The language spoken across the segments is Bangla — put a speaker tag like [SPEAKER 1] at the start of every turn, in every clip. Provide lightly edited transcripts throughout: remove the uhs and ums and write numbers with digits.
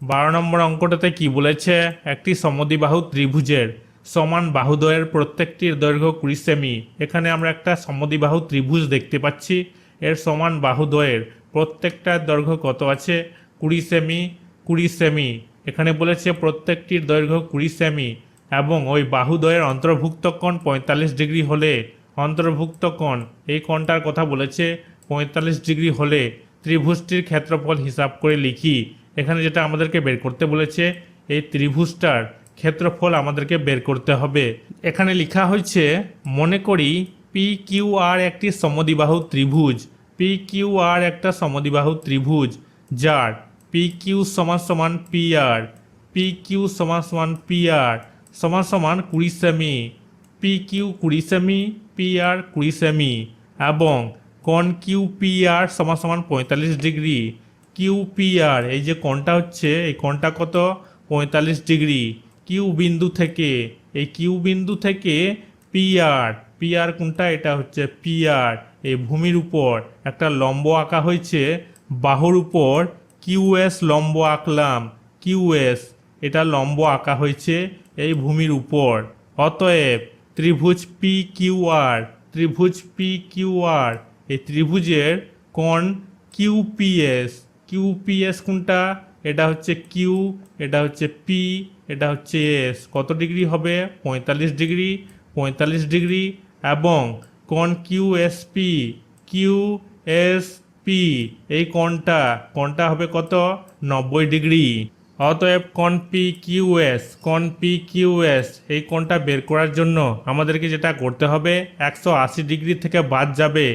[SPEAKER 1] 12 নম্বর অঙ্কটাতে কি বলেছে, একটি সমদ্বিবাহু ত্রিভুজের সমান বাহুদ্বয়ের প্রত্যেকটির দৈর্ঘ্য 20 সেমি। এখানে আমরা একটা সমদ্বিবাহু ত্রিভুজ দেখতে পাচ্ছি, এর সমান বাহুদ্বয়ের প্রত্যেকটার দৈর্ঘ্য কত আছে, 20 সেমি 20 সেমি। এখানে বলেছে প্রত্যেকটির দৈর্ঘ্য 20 সেমি এবং ওই বাহুদ্বয়ের অন্তর্ভুক্ত কোণ 45 ডিগ্রি হলে, অন্তর্ভুক্ত কোণ এই কোণটার কথা বলেছে 45 ডিগ্রি হলে ত্রিভুজটির ক্ষেত্রফল হিসাব করে লিখি। এখানে যেটা আমাদেরকে বের করতে বলেছে, এই ত্রিভুজটার ক্ষেত্রফল আমাদেরকে বের করতে হবে। এখানে লেখা হয়েছে, মনে করি পি কিউ আর একটি সমদ্বিবাহু ত্রিভুজ। পি কিউ আর একটা সমদ্বিবাহু ত্রিভুজ যার পি কিউ সমান সমান পি আর, পি কিউ সমান সমান পি আর সমান সমান 20 সেমি, পি কিউ 20 সেমি, পি আর 20 সেমি এবং কোণ কিউ পি আর সমান সমান 45 ডিগ্রি। কিউ পি আর এই যে কোণটা হচ্ছে, এই কোণটা কত, 45 ডিগ্রি। কিউ বিন্দু থেকে, এই কিউ বিন্দু থেকে পি আর, পি আর কোনটা, এটা হচ্ছে পি আর। এই ভূমির উপর একটা লম্ব আঁকা হয়েছে, বাহুর উপর কিউএস লম্ব আঁকলাম, কিউএস এটা লম্ব আঁকা হয়েছে এই ভূমির উপর। অতএব ত্রিভুজ পি কিউ আর, ত্রিভুজ পি কিউ আর এই ত্রিভুজের কোণ কিউপিএস, কিউপিএস কোনটা, এটা হচ্ছে কিউ, এটা হচ্ছে পি, এটা হচ্ছে এস, কত ডিগ্রি হবে, 45 ডিগ্রি, 45 ডিগ্রি। এবং কোণ কিউএসপি, কিউএসপি এই কোণটা হবে কত, 90 ডিগ্রি। অতএব কোণ পি কিউএস, কোণ পি কিউএস এই কোণটা বের করার জন্য আমাদেরকে যেটা করতে হবে, 180 ডিগ্রি থেকে বাদ যাবে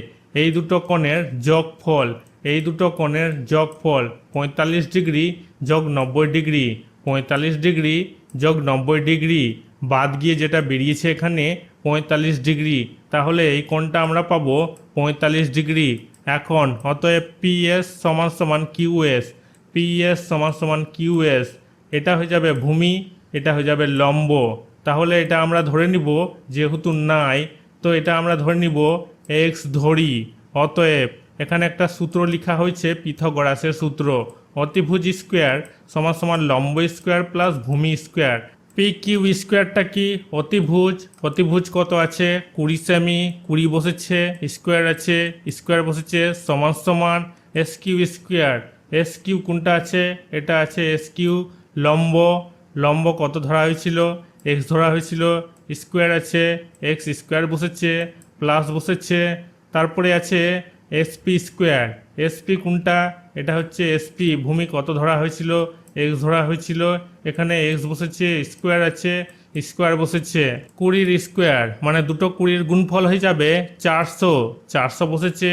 [SPEAKER 1] এই দুটো কোণের যোগফল, এই দুটো কোণের যোগফল 45 ডিগ্রি যোগ 90 ডিগ্রি, 45 ডিগ্রি যোগ 90 ডিগ্রি বাদ গিয়ে যেটা বেরিয়েছে এখানে 45 ডিগ্রি, তাহলে এই কোণটা আমরা পাবো 45 ডিগ্রি। এখন অতএব পিএস সমান সমান কিউএস, পিএস সমান সমান কিউএস, এটা হয়ে যাবে ভূমি, এটা হয়ে যাবে লম্ব। তাহলে এটা আমরা ধরে নিব, যেহেতু নাই তো এটা আমরা ধরে নিব এক্স ধরি। অতএব এখানে একটা সূত্র লেখা হয়েছে, পিথাগোরাসের সূত্র, অতিভুজ স্কোয়ার সমান সমান লম্ব স্কোয়ার প্লাস ভূমি স্কোয়ার। পি কিউ স্কোয়ারটা কি, অতিভুজ, অতিভুজ কত আছে 20 সেমি, 20 বসেছে, স্কোয়ার আছে, স্কোয়ার বসেছে, সমান সমান S Q square. S Q কোনটা আছে, এটা আছে এস কিউ। লম্ব, লম্ব কত ধরা হয়েছিল, এক্স ধরা হয়েছিল, স্কোয়ার আছে, এক্স স্কোয়ার বসেছে, প্লাস বসেছে, তারপরে আছে এসপি স্কোয়ার। এসপি কোনটা, এটা হচ্ছে এসপি। ভূমি কত ধরা হয়েছিল, এক্স ধরা হয়েছিল, এখানে এক্স বসেছে, স্কোয়ার আছে, স্কোয়ার বসেছে। 20 স্কোয়ার মানে দুটো 20 গুণফল হয়ে যাবে 400, 400 বসেছে,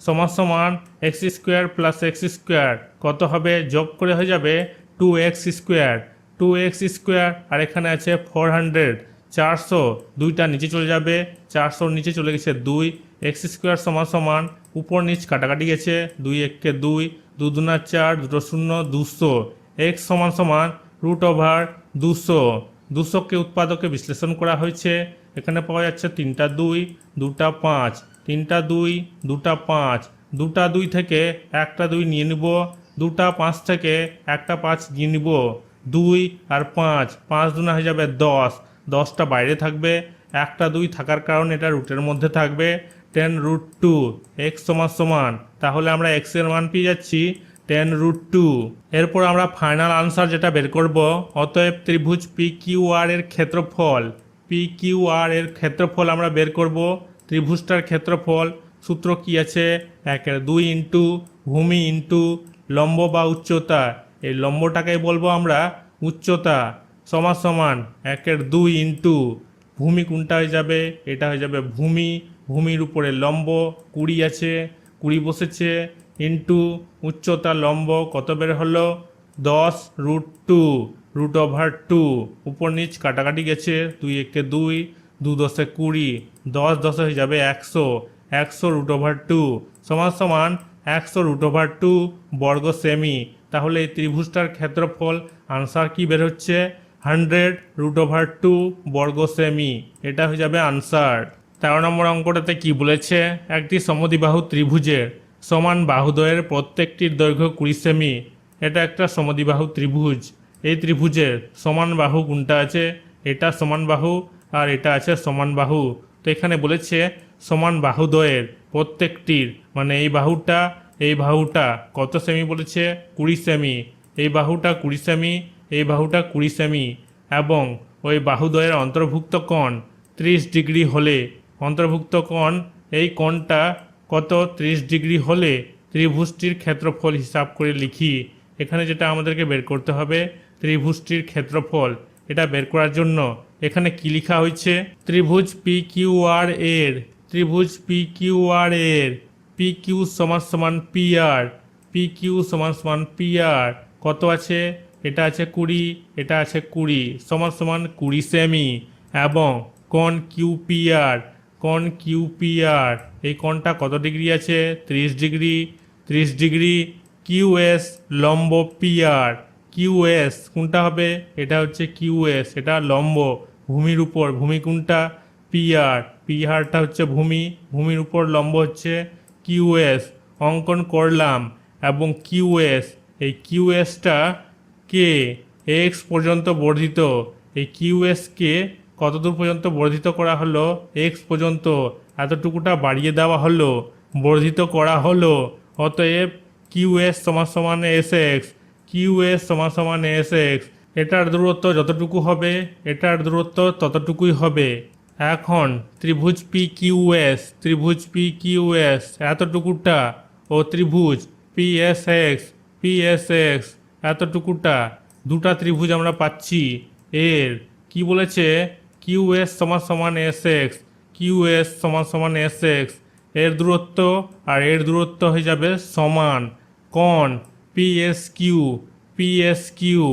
[SPEAKER 1] সমান সমান x square plus x square কত হবে, যোগ করে হয়ে যাবে 2x স্কোয়ার, 2x স্কোয়ার। আর এখানে আছে 400, 400 দুইটা নিচে চলে যাবে, 400 নিচে চলে গেছে 2, এক্স স্কোয়ার সমান সমান উপর নিচ কাটাকাটি গেছে, 2 1 2, 2 2 4, দুটো শূন্য, 200। এক্স সমান সমান √200, 200কে উৎপাদকে বিশ্লেষণ করা হয়েছে, এখানে পাওয়া যাচ্ছে 3টা 2, 2টা 5, 3টা 2, 2টা 5, 2টা 2 থেকে একটা 2 নিয়ে নিব, 2টা 5 থেকে একটা 5 নিয়ে নিব, 2 আর 5, 5 দুনা হয়ে যাবে 10, 10টা বাইরে থাকবে, একটা 2 থাকার কারণে এটা রুটের মধ্যে থাকবে, 10√2 এক্স সমান সমান, তাহলে আমরা এক্স এর মান পেয়ে যাচ্ছি 10√2। এরপর আমরা ফাইনাল আনসার যেটা বের করব, অতএব ত্রিভুজ পি কিউ আর এর ক্ষেত্রফল, পি কিউ আর এর ক্ষেত্রফল আমরা বের করব। ত্রিভুজটার ক্ষেত্রফল সূত্র কি আছে, 1/2 ইন্টু ভূমি ইন্টু লম্ব বা উচ্চতা, এই লম্বটাকেই বলবো আমরা উচ্চতা, সমান সমান 1/2 ইন্টু ভূমি কোনটা হয়ে যাবে, এটা হয়ে যাবে ভূমি, ভূমির উপরে লম্ব 20 আছে, 20 বসেছে, ইন্টু উচ্চতা লম্ব কত বের হলো 10√2, √2, উপর নিচ কাটাকাটি গেছে, 2 1 2, 2 10 20, 10 10 হয়ে যাবে 100, 100√2 সমান সমান 100√2 বর্গ সেমি। তাহলে এই ত্রিভুজটার ক্ষেত্রফল আনসার কি বের হচ্ছে, 100√2 বর্গ সেমি, এটা হয়ে যাবে আনসার। 13 নম্বর অঙ্কটাতে কি বলেছে, একটি সমদ্বিবাহু ত্রিভুজের সমান বাহুদ্বয়ের প্রত্যেকটির দৈর্ঘ্য 20 সেমি। এটা একটা সমদ্বিবাহু ত্রিভুজ। এই ত্রিভুজের সমান বাহু কোনটা আছে? এটা সমান বাহু আর এটা আছে সমান বাহু। তো এখানে বলেছে সমান বাহুদ্বয়ের প্রত্যেকটির, মানে এই বাহুটা কত সেমি বলেছে? 20 সেমি। এই বাহুটা 20 সেমি, এই বাহুটা 20 সেমি, এবং ওই বাহুদ্বয়ের অন্তর্ভুক্ত কোণ 30 ডিগ্রি হলে, অন্তর্ভুক্ত কোণ এই কোণটা কত? 30 ডিগ্রি হলে ত্রিভুজটির ক্ষেত্রফল হিসাব করে লিখি। এখানে যেটা আমাদেরকে বের করতে হবে ত্রিভুজটির ক্ষেত্রফল। এটা বের করার জন্য এখানে কি লেখা হয়েছে? ত্রিভুজ পি কিউ আর এর, ত্রিভুজ পি কিউ আর এর পি কিউ সমান সমান পি আর, পি কিউ সমান সমান পি আর কত আছে? এটা আছে 20, এটা আছে 20, সমান সমান 20 সেমি, এবং কোণ কিউ পি আর, কোণ কিউ পি আর এই কোণটা কত ডিগ্রি আছে? 30 ডিগ্রি, 30 ডিগ্রি। কিউ এস লম্ব পি আর, কিউ এস কোনটা হবে? এটা হচ্ছে কিউ এস, এটা লম্ব ভূমির উপর, ভূমি কোনটা? পি আর, পি আরটা হচ্ছে ভূমি, ভূমির উপর লম্ব হচ্ছে কিউ এস। অঙ্কন করলাম, এবং কিউ এস, এই কিউ এসটা কে এক্স পর্যন্ত বর্ধিত। এই কিউ এসকে কত দূর পর্যন্ত বর্ধিত করা হলো? এক্স পর্যন্ত, এতটুকুটা বাড়িয়ে দেওয়া হলো, বর্ধিত করা হলো। অতএব কিউ এস সমান সমান এস এক্স, কিউ এস সমান সমান এস এক্স। এটার দূরত্ব যতটুকু হবে এটার দূরত্ব ততটুকুই হবে। এখন ত্রিভুজ পি কিউ এস, ত্রিভুজ পি কিউ এস এতটুকুটা, ও ত্রিভুজ P S X, P S X এতটুকুটা, দুটা ত্রিভুজ আমরা পাচ্ছি। এর কি বলেছে? কিউ এস সমান সমান এস এক্স, কিউ এস সমান সমান এস এক্স। এর দূরত্ব আর এর দূরত্ব হয়ে যাবে সমান। কোণ P S Q, P S Q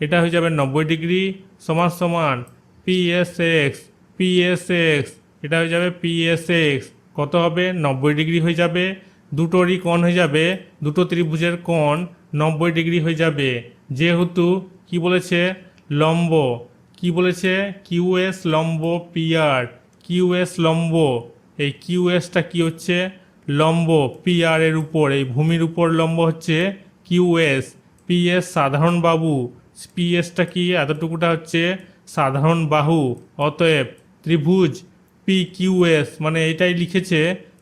[SPEAKER 1] এটা হয়ে যাবে 90 ডিগ্রি, সমান সমান P S X, P S X এটা হয়ে যাবে পি এস এক্স কত হবে? 90 ডিগ্রি হয়ে যাবে। দুটোরই কোণ হয়ে যাবে, দুটো ত্রিভুজের কোণ 90 ডিগ্রি হয়ে যাবে। যেহেতু কি বলেছে? লম্ব, কি বলেছে? কিউ এস লম্ব পি আর, কিউ এস লম্ব, এই কিউ এসটা কি হচ্ছে? লম্ব পি আর এর উপর, এই ভূমির উপর লম্ব হচ্ছে কিউ এস। পি এস সাধারণ বাহু, পি এসটা কি? এতটুকুটা হচ্ছে সাধারণ বাহু। অতএব ত্রিভুজ পি কিউ এস, মানে এটাই লিখেছে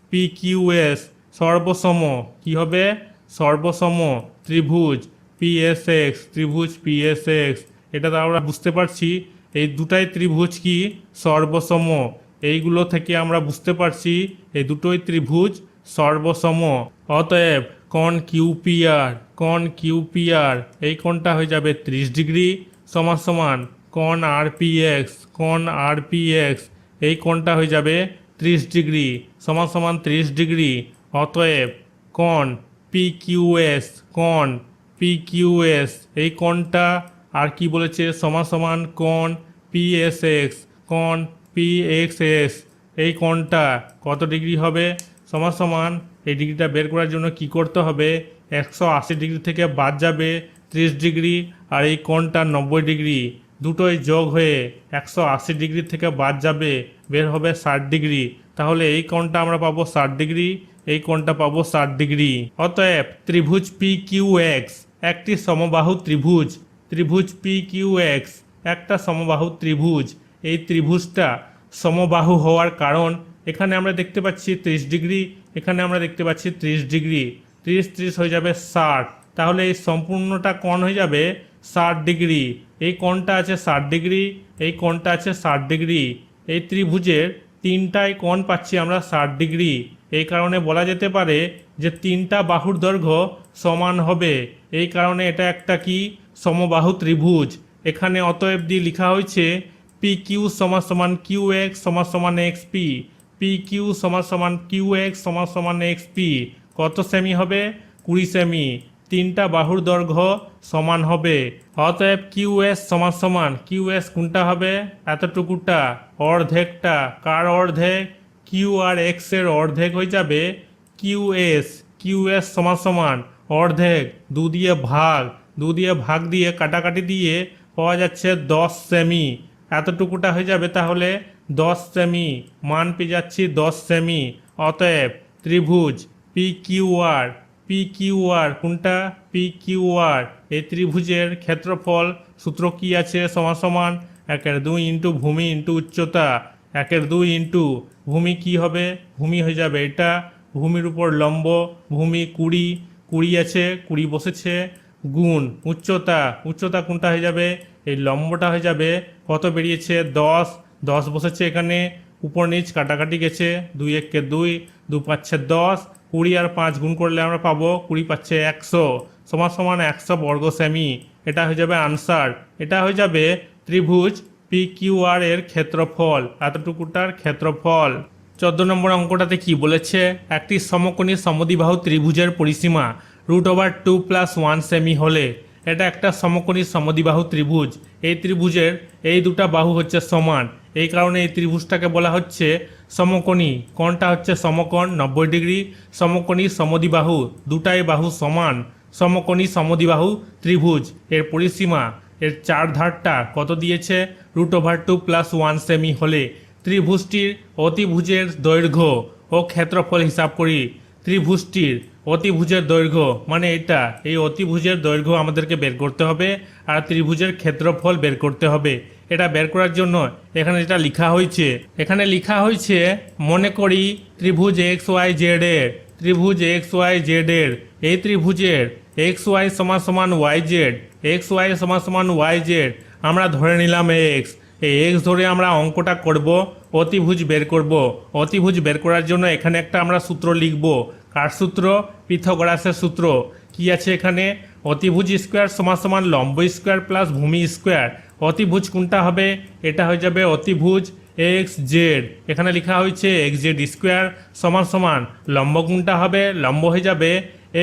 [SPEAKER 1] পি কিউ এস সর্বসম, কি হবে? সর্বসম ত্রিভুজ পি এস এক্স, ত্রিভুজ পি এস এক্স। এটা তো আমরা বুঝতে পারছি এই দুটাই ত্রিভুজ কি? সর্বসম। এইগুলো থেকে আমরা বুঝতে পারছি এই দুটোই ত্রিভুজ সর্বসম। অতএব কোণ কিউ পি আর, কোণ কিউ পি আর এই কোণটা হয়ে যাবে 30 ডিগ্রি, সমান সমান কোণ আর পি এক্স, কোণ আর পি এক্স এই কোণটা হয়ে যাবে 30 ডিগ্রি, সমান সমান 30 ডিগ্রি। অতএব কোণ পি কিউ এস, কোণ পি কিউ এস এই কোণটা আর কি বলেছে? সমান সমান কোণ পি এস এক্স, কোণ পি এক্স এস এই কোণটা কত ডিগ্রি হবে? সমান সমান এই ডিগ্রিটা বের করার জন্য কি করতে হবে? 180 ডিগ্রি থেকে বাদ যাবে 30 ডিগ্রি, আর এই কোণটা 90 ডিগ্রি, দুটোই যোগ হয়ে 180 ডিগ্রি থেকে বাদ যাবে, বের হবে 60 ডিগ্রি। তাহলে এই কোণটা আমরা পাবো 60 ডিগ্রি, এই কোণটা পাবো 60 ডিগ্রি। অতএব ত্রিভুজ পি কিউ এক্স একটি সমবাহু ত্রিভুজ, ত্রিভুজ পি কিউ এক্স একটা সমবাহু ত্রিভুজ। এই ত্রিভুজটা সমবাহু হওয়ার কারণ এখানে আমরা দেখতে পাচ্ছি 30 ডিগ্রি, এখানে আমরা দেখতে পাচ্ছি 30 ডিগ্রি, 30 30 হয়ে যাবে 60, তাহলে এই সম্পূর্ণটা কোণ হয়ে যাবে 60 ডিগ্রি। এই কোণটা আছে 60 ডিগ্রি, এই কোণটা আছে 60 ডিগ্রি। এই ত্রিভুজের তিনটায় কোণ পাচ্ছি আমরা 60 ডিগ্রি। এই কারণে বলা যেতে পারে যে তিনটা বাহুর দৈর্ঘ্য সমান হবে। এই কারণে এটা একটা কি? সমবাহু ত্রিভুজ। এখানে অতএব দিয়ে লেখা হয়েছে পি কিউ সমান সমান কিউ এক্স সমান সমান এক্স পি, পি কিউ সমান সমান কিউ এক্স সমান সমান এক্স পি কত সেমি হবে? 20 সেমি। তিনটা বাহুর দৈর্ঘ্য সমান হবে। অতএব কিউ এস সমান সমান, কিউ এস কোনটা হবে? এতটুকুটা, অর্ধেকটা। কার অর্ধেক? কিউ আর এক্স এর অর্ধেক হয়ে যাবে কিউ এস। কিউ এস সমান সমান অর্ধেক, 2 দিয়ে ভাগ, 2 দিয়ে ভাগ দিয়ে কাটাকাটি দিয়ে পাওয়া যাচ্ছে 10 সেমি। এতটুকুটা হয়ে যাবে তাহলে 10 সেমি, মান পেয়ে যাচ্ছি 10 সেমি। অতএব ত্রিভুজ P Q R, P Q R, কোনটা পি কিউ আর। এই ত্রিভুজের ক্ষেত্রফল সূত্র কি আছে, সমান সমান 1/2 ইন্টু ভূমি ইন্টু উচ্চতা। 1/2 ইন্টু ভূমি কি হবে, ভূমি হয়ে যাবে এটা, ভূমির উপর লম্ব, ভূমি 20, 20 আছে, 20 বসেছে, গুণ উচ্চতা, উচ্চতা কোনটা হয়ে যাবে, এই লম্বটা হয়ে যাবে, কত বেরিয়েছে 10, 10 বসেছে এখানে, উপর নিচ কাটাকাটি গেছে, 2 1 2, 2 5 10, 20 আর 5 গুণ করলে আমরা পাবো 20 পাচ্ছে 100, সমান সমান 100 বর্গ সেমি। এটা হয়ে যাবে আনসার, এটা হয়ে যাবে ত্রিভুজ পি কিউ আর এর ক্ষেত্রফল, এতটুকুটার ক্ষেত্রফল। 14 নম্বর অঙ্কটাতে কি বলেছে, একটি সমকোণী সমদ্বিবাহু ত্রিভুজের পরিসীমা √2 + 1 সেমি হলে, এটা একটা সমকোণী সমদ্বিবাহু ত্রিভুজ। এই ত্রিভুজের এই দুটা বাহু হচ্ছে সমান, এই কারণে এই ত্রিভুজটাকে বলা হচ্ছে সমকোণী। কোণটা হচ্ছে সমকোণ 90 ডিগ্রি, সমকোণী সমদ্বিবাহু, দুটাই বাহু সমান, সমকোণী সমদ্বিবাহু ত্রিভুজ। এর পরিসীমা, এর চার ধারটা কত দিয়েছে, √2 + 1 সেমি হলে ত্রিভুজটির অতিভুজের দৈর্ঘ্য ও ক্ষেত্রফল হিসাব করি। ত্রিভুজটির অতিভুজের দৈর্ঘ্য মানে এটা, এই অতিভুজের দৈর্ঘ্য আমাদেরকে বের করতে হবে আর ত্রিভুজের ক্ষেত্রফল বের করতে হবে। এটা বের করার জন্য এখানে যেটা লেখা হয়েছে, এখানে লেখা হয়েছে মনে করি ত্রিভুজ এক্স ওয়াই জেড এর, ত্রিভুজ এক্স ওয়াই জেড এর, এই ত্রিভুজের এক্স ওয়াই সমান সমান ওয়াই জেড, এক্স ওয়াই সমান সমান ওয়াই জেড, আমরা ধরে নিলাম এক্স। এই এক্স ধরে আমরা অঙ্কটা করব, অতিভুজ বের করব। অতিভুজ বের করার জন্য এখানে একটা আমরা সূত্র লিখব, কার সূত্র, পিথাগোরাসের সূত্র। কি আছে এখানে, অতিভুজ স্কোয়ার সমান সমান লম্ব স্কোয়ার প্লাস ভূমি স্কোয়ার। অতিভুজ কোনটা হবে, এটা হয়ে যাবে অতিভুজ এক্স জেড, এখানে লেখা হয়েছে এক্স জেড স্কোয়ার সমান সমান লম্ব কোনটা হবে, লম্ব হয়ে যাবে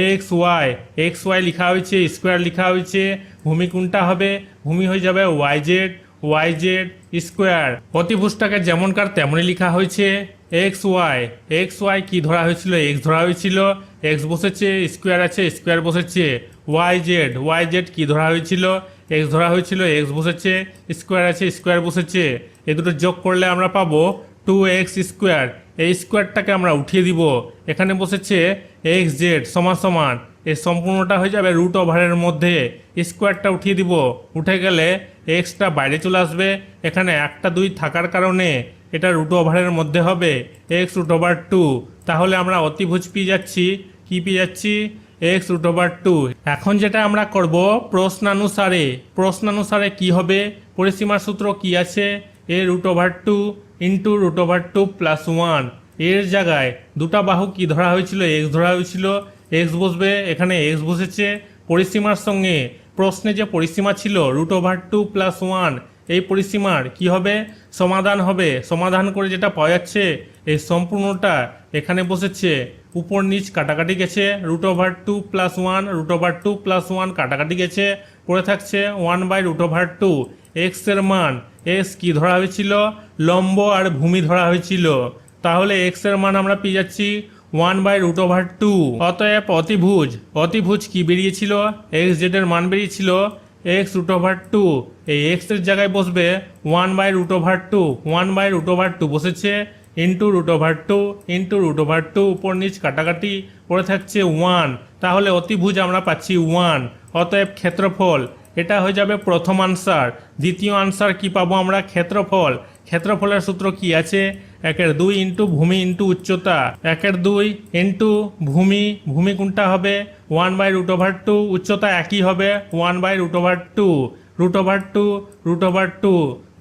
[SPEAKER 1] এক্স ওয়াই, এক্স ওয়াই লেখা হয়েছে, স্কোয়ার লেখা হয়েছে, ভূমি কোনটা হবে, ভূমি হয়ে যাবে Y Z, Y Z square. অতিভুজটাকে যেমনকার তেমনই লেখা হয়েছে এক্স ওয়াই। এক্স ওয়াই কি ধরা হয়েছিল, এক্স ধরা হয়েছিল, এক্স বসেছে, স্কোয়ার আছে, স্কোয়ার বসেছে। ওয়াই জেড, ওয়াই জেড কি ধরা হয়েছিল, এক্স ধরা হয়েছিল, এক্স বসেছে, স্কোয়ার আছে, স্কোয়ার বসেছে। এ দুটো যোগ করলে আমরা পাবো 2x স্কোয়ার। এই স্কোয়ারটাকে আমরা উঠিয়ে দিব, এখানে বসেছে এক্স জেড সমান সমান, এই সম্পূর্ণটা হয়ে যাবে √এর মধ্যে, স্কোয়ারটা উঠিয়ে দিব, উঠে গেলে এক্সটা বাইরে চলে আসবে, এখানে 1 2 থাকার কারণে এটা √এর মধ্যে হবে x√2। তাহলে আমরা অতিভুজ পেয়ে যাচ্ছি, কি পেয়ে যাচ্ছি, x√2। এখন যেটা আমরা করব প্রশ্নানুসারে কি হবে, পরিসীমার সূত্র কি আছে, a√2 ইন্টু √2 + 1। এর জায়গায় দুটা বাহু কি ধরা হয়েছিল, এক্স ধরা হয়েছিল, এক্স বসবে, এখানে এক্স বসেছে, পরিসীমার সঙ্গে প্রশ্নে যে পরিসীমা ছিল √2 + 1, এই পরিসীমার কি হবে, সমাধান হবে। সমাধান করে যেটা পাওয়া যাচ্ছে, এই সম্পূর্ণটা এখানে বসেছে, উপর নিচ কাটাকাটি গেছে, √2 + 1, √2 + 1 কাটাকাটি গেছে, পড়ে থাকছে 1/√2। এক্স এর মান, এক্স কি ধরা হয়েছিল, লম্ব আর ভূমি ধরা হয়েছিল, তাহলে এক্স এর মান আমরা পেয়ে যাচ্ছি 1/√2। অতএব অতিভুজ কি বেরিয়েছিল, এক্স জেড এর মান বেরিয়েছিল x√2, এই এক্স এর জায়গায় বসবে 1/√2, 1/√2 বসেছে, ইন্টু √2 উপর নিচ কাটাকাটি পড়ে থাকছে 1, তাহলে অতিভুজ আমরা পাচ্ছি 1। অতএব ক্ষেত্রফল, এটা হয়ে যাবে প্রথম আনসার। দ্বিতীয় আনসার কি পাবো আমরা, ক্ষেত্রফল। ক্ষেত্রফলের সূত্র কি আছে, 1/2 ইন্টু ভূমি ইন্টু উচ্চতা, 1/2 ইন্টু ভূমি কোনটা হবে 1/√2, উচ্চতা একই হবে 1/√2, √2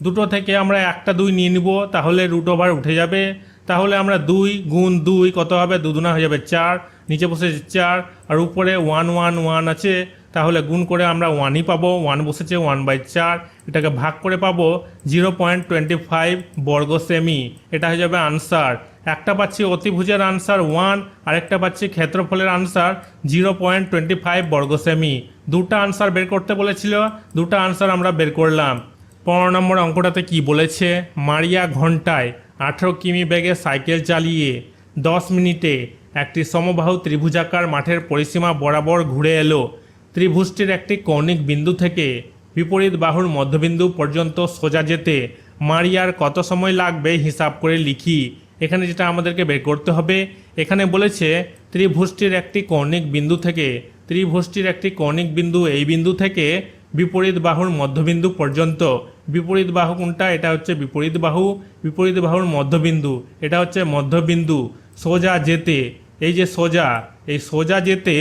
[SPEAKER 1] দুটো থেকে আমরা একটা 2 নিয়ে নিব, তাহলে √ওভার উঠে যাবে, তাহলে আমরা 2 গুণ 2 কত হবে, 2 দুনা হয়ে যাবে 4, নিচে বসে 4 আর উপরে 1 1 1 আছে, তাহলে গুণ করে আমরা 1ই পাবো, 1 বসেছে 1/4, এটাকে ভাগ করে পাবো 0.25 বর্গ সেমি। এটা হয়ে যাবে আনসার। একটা পাচ্ছি অতিভুজের আনসার 1, আর একটা পাচ্ছি ক্ষেত্রফলের আনসার 0.25 বর্গ সেমি। দুটো আনসার বের করতে বলেছিল, দুটো আনসার আমরা বের করলাম। 15 নম্বর অঙ্কটাতে কি বলেছে, মারিয়া ঘন্টায় 18 কিমি বেগে সাইকেল চালিয়ে 10 মিনিটে একটি সমবাহু ত্রিভুজাকার মাঠের পরিসীমা বরাবর ঘুরে এলো। ত্রিভুজটির একটি কৌণিক বিন্দু থেকে বিপরীত বাহুর মধ্যবিন্দু পর্যন্ত সোজা যেতে মারিয়ার কত সময় লাগবে হিসাব করে লিখি। এখানে যেটা আমাদেরকে বের করতে হবে, এখানে বলেছে ত্রিভুজটির একটি কৌণিক বিন্দু থেকে এই বিন্দু থেকে বিপরীত বাহুর মধ্যবিন্দু পর্যন্ত, বিপরীত বাহু কোনটা? এটা হচ্ছে বিপরীত বাহুর মধ্যবিন্দু, এটা হচ্ছে মধ্যবিন্দু। সোজা যেতে, এই যে সোজা যেতে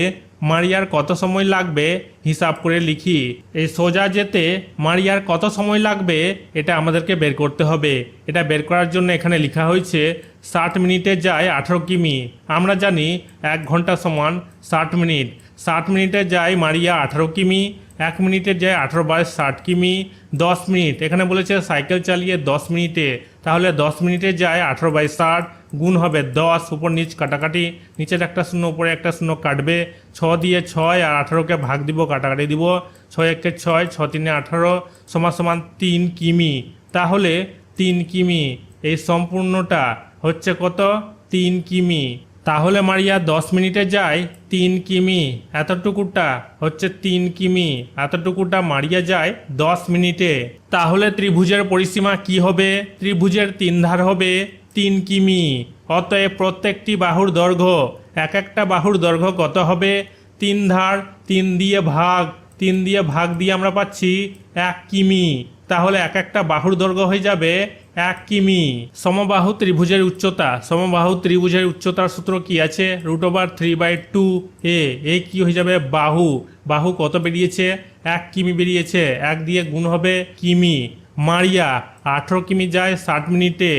[SPEAKER 1] মারিয়ার কত সময় লাগবে হিসাব করে লিখি। এই সোজা যেতে মারিয়ার কত সময় লাগবে এটা আমাদেরকে বের করতে হবে। এটা বের করার জন্য এখানে লেখা হয়েছে 60 মিনিটে যায় 18 কিমি। আমরা জানি 1 ঘন্টা সমান 60 মিনিট। 60 মিনিটে যায় মারিয়া 18 কিমি, 1 মিনিটে যায় 18 বাই 60 কিমি। 10 মিনিট, এখানে বলেছে সাইকেল চালিয়ে 10 মিনিটে, তাহলে 10 মিনিটে যায় 18 বাই 60, গুণ হবে 10, উপর নিচ কাটাকাটি, নিচের একটা শূন্য উপরে একটা শূন্য কাটবে, 6 দিয়ে 6 আর 18কে ভাগ দিব, কাটাকাটি দিব, 6 একে 6, 6 তিনে 18 সমান সমান 3 কিমি। তাহলে 3 কিমি, এই সম্পূর্ণটা হচ্ছে কত? 3 কিমি। তাহলে মারিয়া 10 মিনিটে যায় 3 কিমি, এতটুকুটা হচ্ছে 3 কিমি, এতটুকুটা মারিয়া যায় 10 মিনিটে। তাহলে ত্রিভুজের পরিসীমা কি হবে? ত্রিভুজের 3 ধার হবে 3 কিমি। অতএব প্রত্যেকটি বাহুর দৈর্ঘ্য, এক একটা বাহুর দৈর্ঘ্য কত হবে? 3 ধার, 3 দিয়ে ভাগ দিয়ে আমরা পাচ্ছি 1 কিমি। তাহলে এক একটা বাহুর দৈর্ঘ্য হয়ে যাবে 1 কিমি। সমবাহু ত্রিভুজের উচ্চতার সূত্র কি আছে? √3/2 এ কি হয়ে যাবে? বাহু কত বেরিয়েছে? 1 কিমি বেরিয়েছে, 1 দিয়ে গুণ হবে কিমি। মারিয়া 18 কিমি যায় 60 মিনিটে,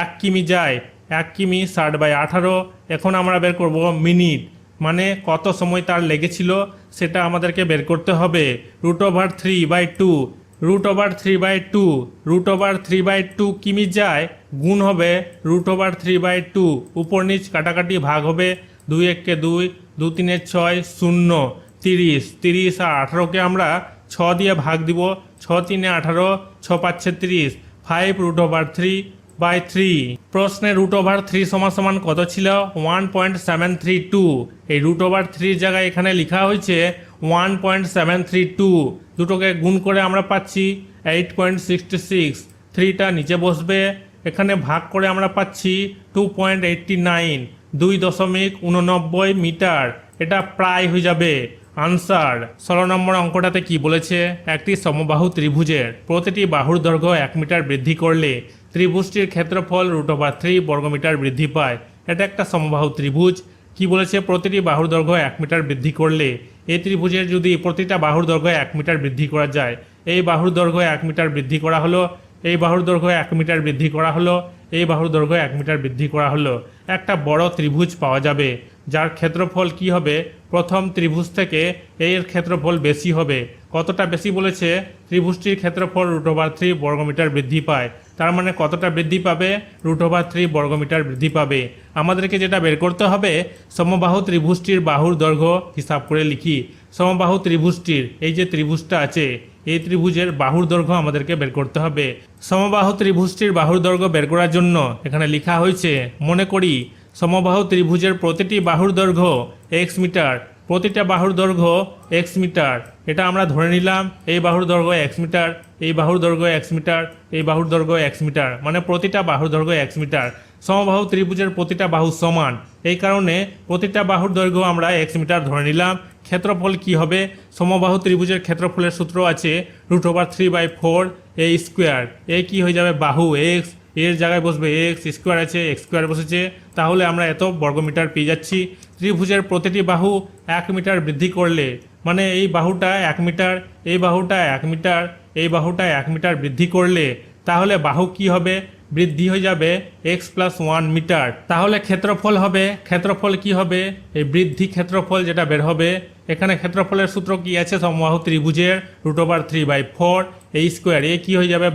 [SPEAKER 1] 1 কিমি যায় 1 কিমি 60/18। এখন আমরা বের করব মিনিট, মানে কত সময় তার লেগেছিল সেটা আমাদেরকে বের করতে হবে। √3/2 কিমি যায়, গুণ হবে √3/2, উপর নিচ কাটাকাটি ভাগ হবে, 2 একে 2, 2 তিনে 6, 0, 30 আর 18কে আমরা 6 দিয়ে ভাগ দিব, 6 তিনে 18, 6 পাচ্ছে 30, 5 √3/3। প্রশ্নে √3 সমান কত ছিল? 1.732। এই √3 জায়গায় এখানে লেখা হয়েছে 1.732, দুটোকে গুণ করে আমরা পাচ্ছি 8.66, 3টা নিচে বসবে, এখানে ভাগ করে আমরা পাচ্ছি 2.89, 2.89 মিটার। এটা প্রায় হয়ে যাবে আনসার। 16 নম্বর অঙ্কটাতে কি বলেছে? একটি সমবাহু ত্রিভুজের প্রতিটি বাহুর দৈর্ঘ্য 1 মিটার বৃদ্ধি করলে ত্রিভুজটির ক্ষেত্রফল √3 বর্গমিটার বৃদ্ধি পায়। এটা একটা সমবাহু ত্রিভুজ। কি বলেছে? প্রতিটি বাহুর দৈর্ঘ্য 1 মিটার বৃদ্ধি করলে, এই ত্রিভুজের যদি প্রতিটা বাহুর দৈর্ঘ্য 1 মিটার বৃদ্ধি করা যায়, এই বাহুর দৈর্ঘ্য 1 মিটার বৃদ্ধি করা হলো, এই বাহুর দৈর্ঘ্য 1 মিটার বৃদ্ধি করা হলো, এই বাহুর দৈর্ঘ্য 1 মিটার বৃদ্ধি করা হলো, একটা বড় ত্রিভুজ পাওয়া যাবে, যার ক্ষেত্রফল কি হবে? প্রথম ত্রিভুজ থেকে এর ক্ষেত্রফল বেশি হবে। কতটা বেশি বলেছে? ত্রিভুজটির ক্ষেত্রফল √3 বর্গমিটার বৃদ্ধি পায়। তার মানে কতটা বৃদ্ধি পাবে? √3 বর্গমিটার বৃদ্ধি পাবে। আমাদেরকে যেটা বের করতে হবে, সমবাহু ত্রিভুজটির বাহুর দৈর্ঘ্য হিসাব করে লিখি। সমবাহু ত্রিভুজটির, এই যে ত্রিভুজটা আছে, এই ত্রিভুজের বাহুর দৈর্ঘ্য আমাদেরকে বের করতে হবে। সমবাহু ত্রিভুজটির বাহুর দৈর্ঘ্য বের করার জন্য এখানে লেখা হয়েছে, মনে করি সমবাহু ত্রিভুজের প্রতিটি বাহুর দৈর্ঘ্য x মিটার, প্রতিটা বাহুর দৈর্ঘ্য x মিটার। এটা আমরা ধরে নিলাম এই বাহুর দৈর্ঘ্য x মিটার, এই বাহুর দৈর্ঘ্য x মিটার, এই বাহুর দৈর্ঘ্য x মিটার, মানে প্রতিটা বাহুর দৈর্ঘ্য x মিটার। সমবাহু ত্রিভুজের প্রতিটা বাহু সমান, এই কারণে প্রতিটা বাহুর দৈর্ঘ্য আমরা x মিটার ধরে নিলাম। ক্ষেত্রফল কি হবে? সমবাহু ত্রিভুজের ক্ষেত্রফলের সূত্র আছে √3/4 a স্কোয়ার। এ কি হয়ে যাবে? বাহু x, এর জায়গায় বসবে x, স্কোয়ার আছে x স্কোয়ার বসেছে, তাহলে আমরা এত বর্গমিটার পেয়ে যাচ্ছি। ত্রিভুজের প্রতিটি বাহু 1 মিটার বৃদ্ধি করলে, মানে এই বাহুটা 1 মিটার, এই বাহুটা 1 মিটার, এই বাহুটা 1 মিটার বৃদ্ধি করলে, তাহলে বাহু কি হবে? বৃদ্ধি হয়ে যাবে x + 1 মিটার। তাহলে ক্ষেত্রফল হবে, ক্ষেত্রফল কি হবে? এই বৃদ্ধি ক্ষেত্রফল যেটা বের হবে, এখানে ক্ষেত্রফলের সূত্র কি আছে? সমবাহু ত্রিভুজের √3/4 এই স্কোয়ার, এ কি হয়ে যাবে?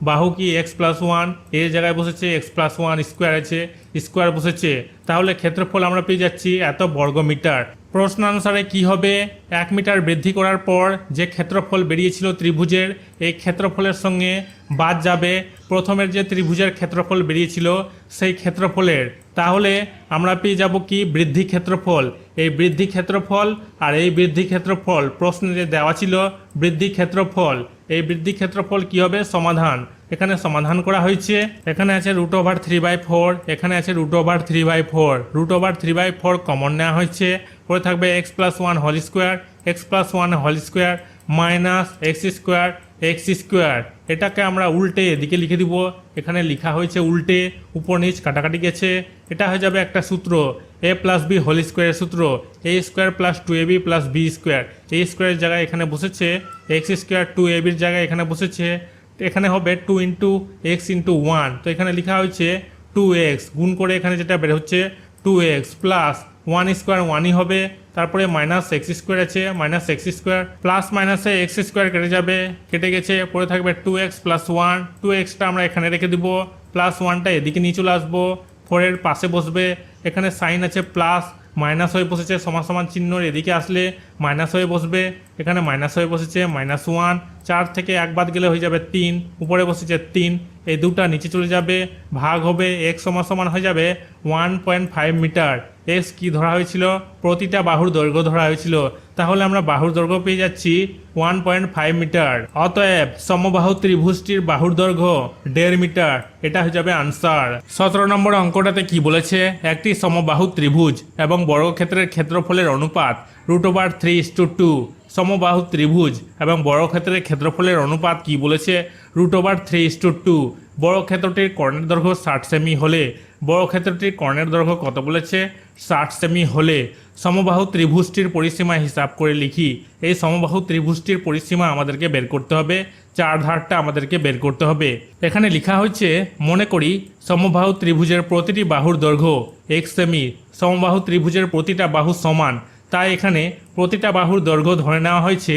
[SPEAKER 1] বাহু কি x + 1, এর জায়গায় বসেছে x + 1, স্কোয়ার আছে স্কোয়ার বসেছে, তাহলে ক্ষেত্রফল আমরা পেয়ে যাচ্ছি এত বর্গমিটার। প্রশ্নানুসারে কি হবে? 1 মিটার বৃদ্ধি করার পর যে ক্ষেত্রফল বেরিয়েছিল ত্রিভুজের, এই ক্ষেত্রফলের সঙ্গে বাদ যাবে প্রথমের যে ত্রিভুজের ক্ষেত্রফল বেরিয়েছিল সেই ক্ষেত্রফলের, তাহলে আমরা পেয়ে যাব কি? বৃদ্ধি ক্ষেত্রফল। এই বৃদ্ধি ক্ষেত্রফল আর এই বৃদ্ধি ক্ষেত্রফল প্রশ্নে দেওয়া ছিল বৃদ্ধি ক্ষেত্রফল। এই বৃদ্ধি ক্ষেত্রফল কি হবে? সমাধান। এখানে সমাধান করা হয়েছে। এখানে আছে √3/4, এখানে আছে √3/4, √3/4 কমন নেওয়া হয়েছে। পরে থাকবে x+1 whole square, x+1 whole square minus x² এটাকে আমরা উল্টে এদিকে লিখে দিব। এখানে লেখা হয়েছে উল্টে, উপর নিচ কাটাকাটি গেছে। এটা হয়ে যাবে একটা সূত্র, a+b হোল স্কোয়ারের সূত্র, a² + 2ab + b স্কোয়ার। এই স্কোয়ারের জায়গায় এখানে বসেছে x², 2ab এর জায়গায় এখানে বসেছে, এখানে হবে 2 × x × 1। তো এখানে লেখা হয়েছে 2x, গুণ করে এখানে যেটা বের হচ্ছে 2x প্লাস 1² 1ই হবে, তারপরে মাইনাস x² আছে, মাইনাস x² প্লাস মাইনাসে x² কেটে যাবে, কেটে গেছে। পরে থাকবে 2x + 1, 2xটা আমরা এখানে রেখে দিব, প্লাস 1টা এদিকে নিয়ে চলে আসবো, 4-এর পাশে বসবে। এখানে সাইন আছে প্লাস, মাইনাস হয়ে বসেছে, সমান সমান চিহ্নর এদিকে আসলে মাইনাস হয়ে বসবে। এখানে মাইনাস হয়ে বসেছে -1, 4 থেকে 1 বাদ গেলে হয়ে যাবে 3, উপরে বসেছে 3, এই দুটা নিচে চলে যাবে, ভাগ হবে, x সমান হয়ে যাবে 1.5 মিটার। x কি ধরা হয়েছিল? প্রতিটা বাহুর দৈর্ঘ্য ধরা হয়েছিল, তাহলে আমরা বাহুর দৈর্ঘ্য পেয়ে যাচ্ছি 1.5 মিটার। অতএব সমবাহু ত্রিভুজটির বাহুর দৈর্ঘ্য 1.5 মিটার। এটা হয়ে যাবে আনসার। 17 নম্বর অঙ্কটাতে কি বলেছে? একটি সমবাহু ত্রিভুজ এবং বর্গক্ষেত্রের ক্ষেত্রফলের অনুপাত √3:2। সমবাহু ত্রিভুজ এবং বর্গক্ষেত্রের ক্ষেত্রফলের অনুপাত কি বলেছে? √3:2। বর্গক্ষেত্রটির কর্ণের দৈর্ঘ্য 60 সেমি হলে বর্গক্ষেত্রটির কর্ণের দৈর্ঘ্য কত বলেছে? 60 সেমি হলে সমবাহু ত্রিভুজটির পরিসীমা হিসাব করে লিখি। এই সমবাহু ত্রিভুজটির পরিসীমা আমাদেরকে বের করতে হবে, চার ধারটা আমাদেরকে বের করতে হবে। এখানে লেখা হয়েছে, মনে করি সমবাহু ত্রিভুজের প্রতিটি বাহুর দৈর্ঘ্য x সেমি, সমবাহু ত্রিভুজের প্রতিটা বাহু সমান, তাই এখানে প্রতিটা বাহুর দৈর্ঘ্য ধরে নেওয়া হয়েছে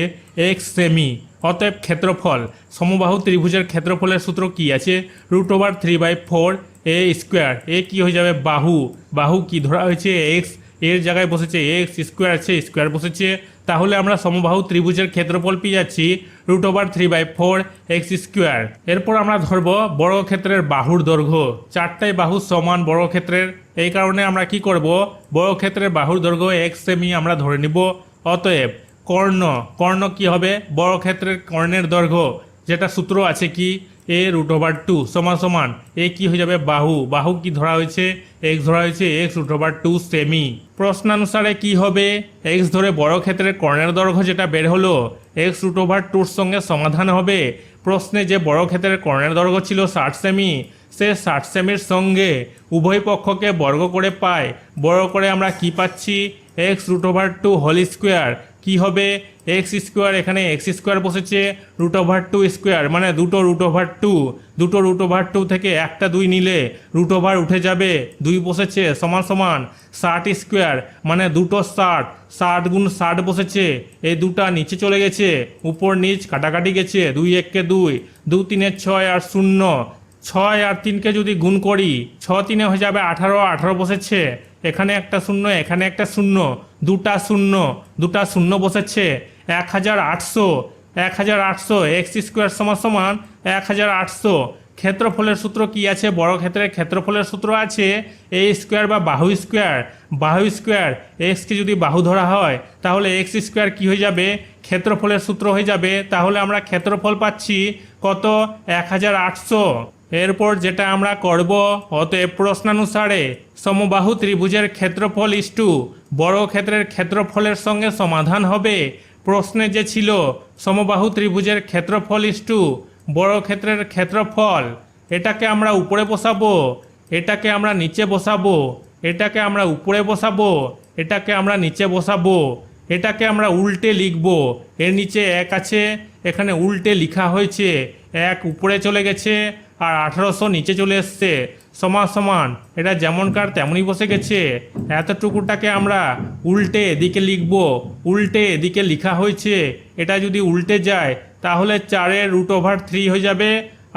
[SPEAKER 1] x সেমি। অতএব ক্ষেত্রফল, সমবাহু ত্রিভুজের ক্ষেত্রফলের সূত্র কি আছে? √3/4 a²। এ কি হয়ে যাবে? বাহু। বাহু কি ধরা হয়েছে? x, এর জায়গায় বসেছে x² আছে, স্কোয়ার বসেছে, তাহলে আমরা সমবাহু ত্রিভুজের ক্ষেত্রফল পেয়ে যাচ্ছি √3/4 x²। এরপর আমরা ধরব বর্গক্ষেত্রের বাহুর দৈর্ঘ্য। চারটাই বাহু সমান বর্গক্ষেত্রের, এই কারণে আমরা কি করব? বর্গক্ষেত্রের বাহুর দৈর্ঘ্য x সেমি আমরা ধরে নিব। অতএব কর্ণ কি হবে? বর্গক্ষেত্রের কর্ণের দৈর্ঘ্য, যেটা সূত্র আছে কি a√2 সমান এ কি হয়ে যাবে? বাহু কি ধরা হয়েছে? x ধরা হয়েছে, x√2 সেমি। প্রশ্নানুসারে কি হবে? x ধরে বর্গক্ষেত্রের কর্ণের দৈর্ঘ্য যেটা বের হলো x√2 সঙ্গে সমাধান হবে। প্রশ্নে যে বর্গক্ষেত্রের কর্ণের দৈর্ঘ্য ছিল 60 সেমি, সে 60 সেমির সঙ্গে উভয় পক্ষকে বর্গ করে পায়, বর্গ করে আমরা কি পাচ্ছি? x√2 whole square. কি হবে? x², এখানে x² বসেছে, √2² মানে দুটো √2 থেকে একটা 2 নিলে √ উঠে যাবে, 2 বসেছে, সমান 60² মানে দুটো 60, 60 × 60 বসেছে, এই দুটা নিচে চলে গেছে, উপর নিচ কাটাকাটি গেছে, 2 1 2, 2 3 6 আর 0, 6 আর 3কে যদি গুণ করি 6 3 হয়ে যাবে 18 বসেছে, এখানে একটা 0, এখানে একটা 0, দুটা 0 বসেছে, 1800 x² সমান 1800। ক্ষেত্রফলের সূত্র কি আছে? বর্গক্ষেত্রের ক্ষেত্রফলের সূত্র আছে a² বা বাহু স্কোয়ার। এক্সকে যদি বাহু ধরা হয় তাহলে x² কি হয়ে যাবে? ক্ষেত্রফলের সূত্র হয়ে যাবে। তাহলে আমরা ক্ষেত্রফল পাচ্ছি কত? 1800। এরপর যেটা আমরা করব, অতএব প্রশ্নানুসারে সমবাহু ত্রিভুজের ক্ষেত্রফল ইস্টু বর্গক্ষেত্রের ক্ষেত্রফলের সঙ্গে সমাধান হবে। প্রশ্নে যে ছিল সমবাহু ত্রিভুজের ক্ষেত্রফল ইস্টু বর্গক্ষেত্রের ক্ষেত্রফল, এটাকে আমরা উপরে বসাবো, এটাকে আমরা নিচে বসাবো, এটাকে আমরা উপরে বসাবো, এটাকে আমরা নিচে বসাবো, এটাকে আমরা উল্টে লিখব। এর নিচে 1 আছে, এখানে উল্টে লেখা হয়েছে, 1 উপরে চলে গেছে আর 1800 নিচে চলে এসছে, সমান এটা যেমনকার তেমনই বসে গেছে। এতটুকুটাকে আমরা উল্টে এদিকে লিখব, উল্টে এদিকে লেখা হয়েছে, এটা যদি উল্টে যায় তাহলে 4-এর √3 হয়ে যাবে,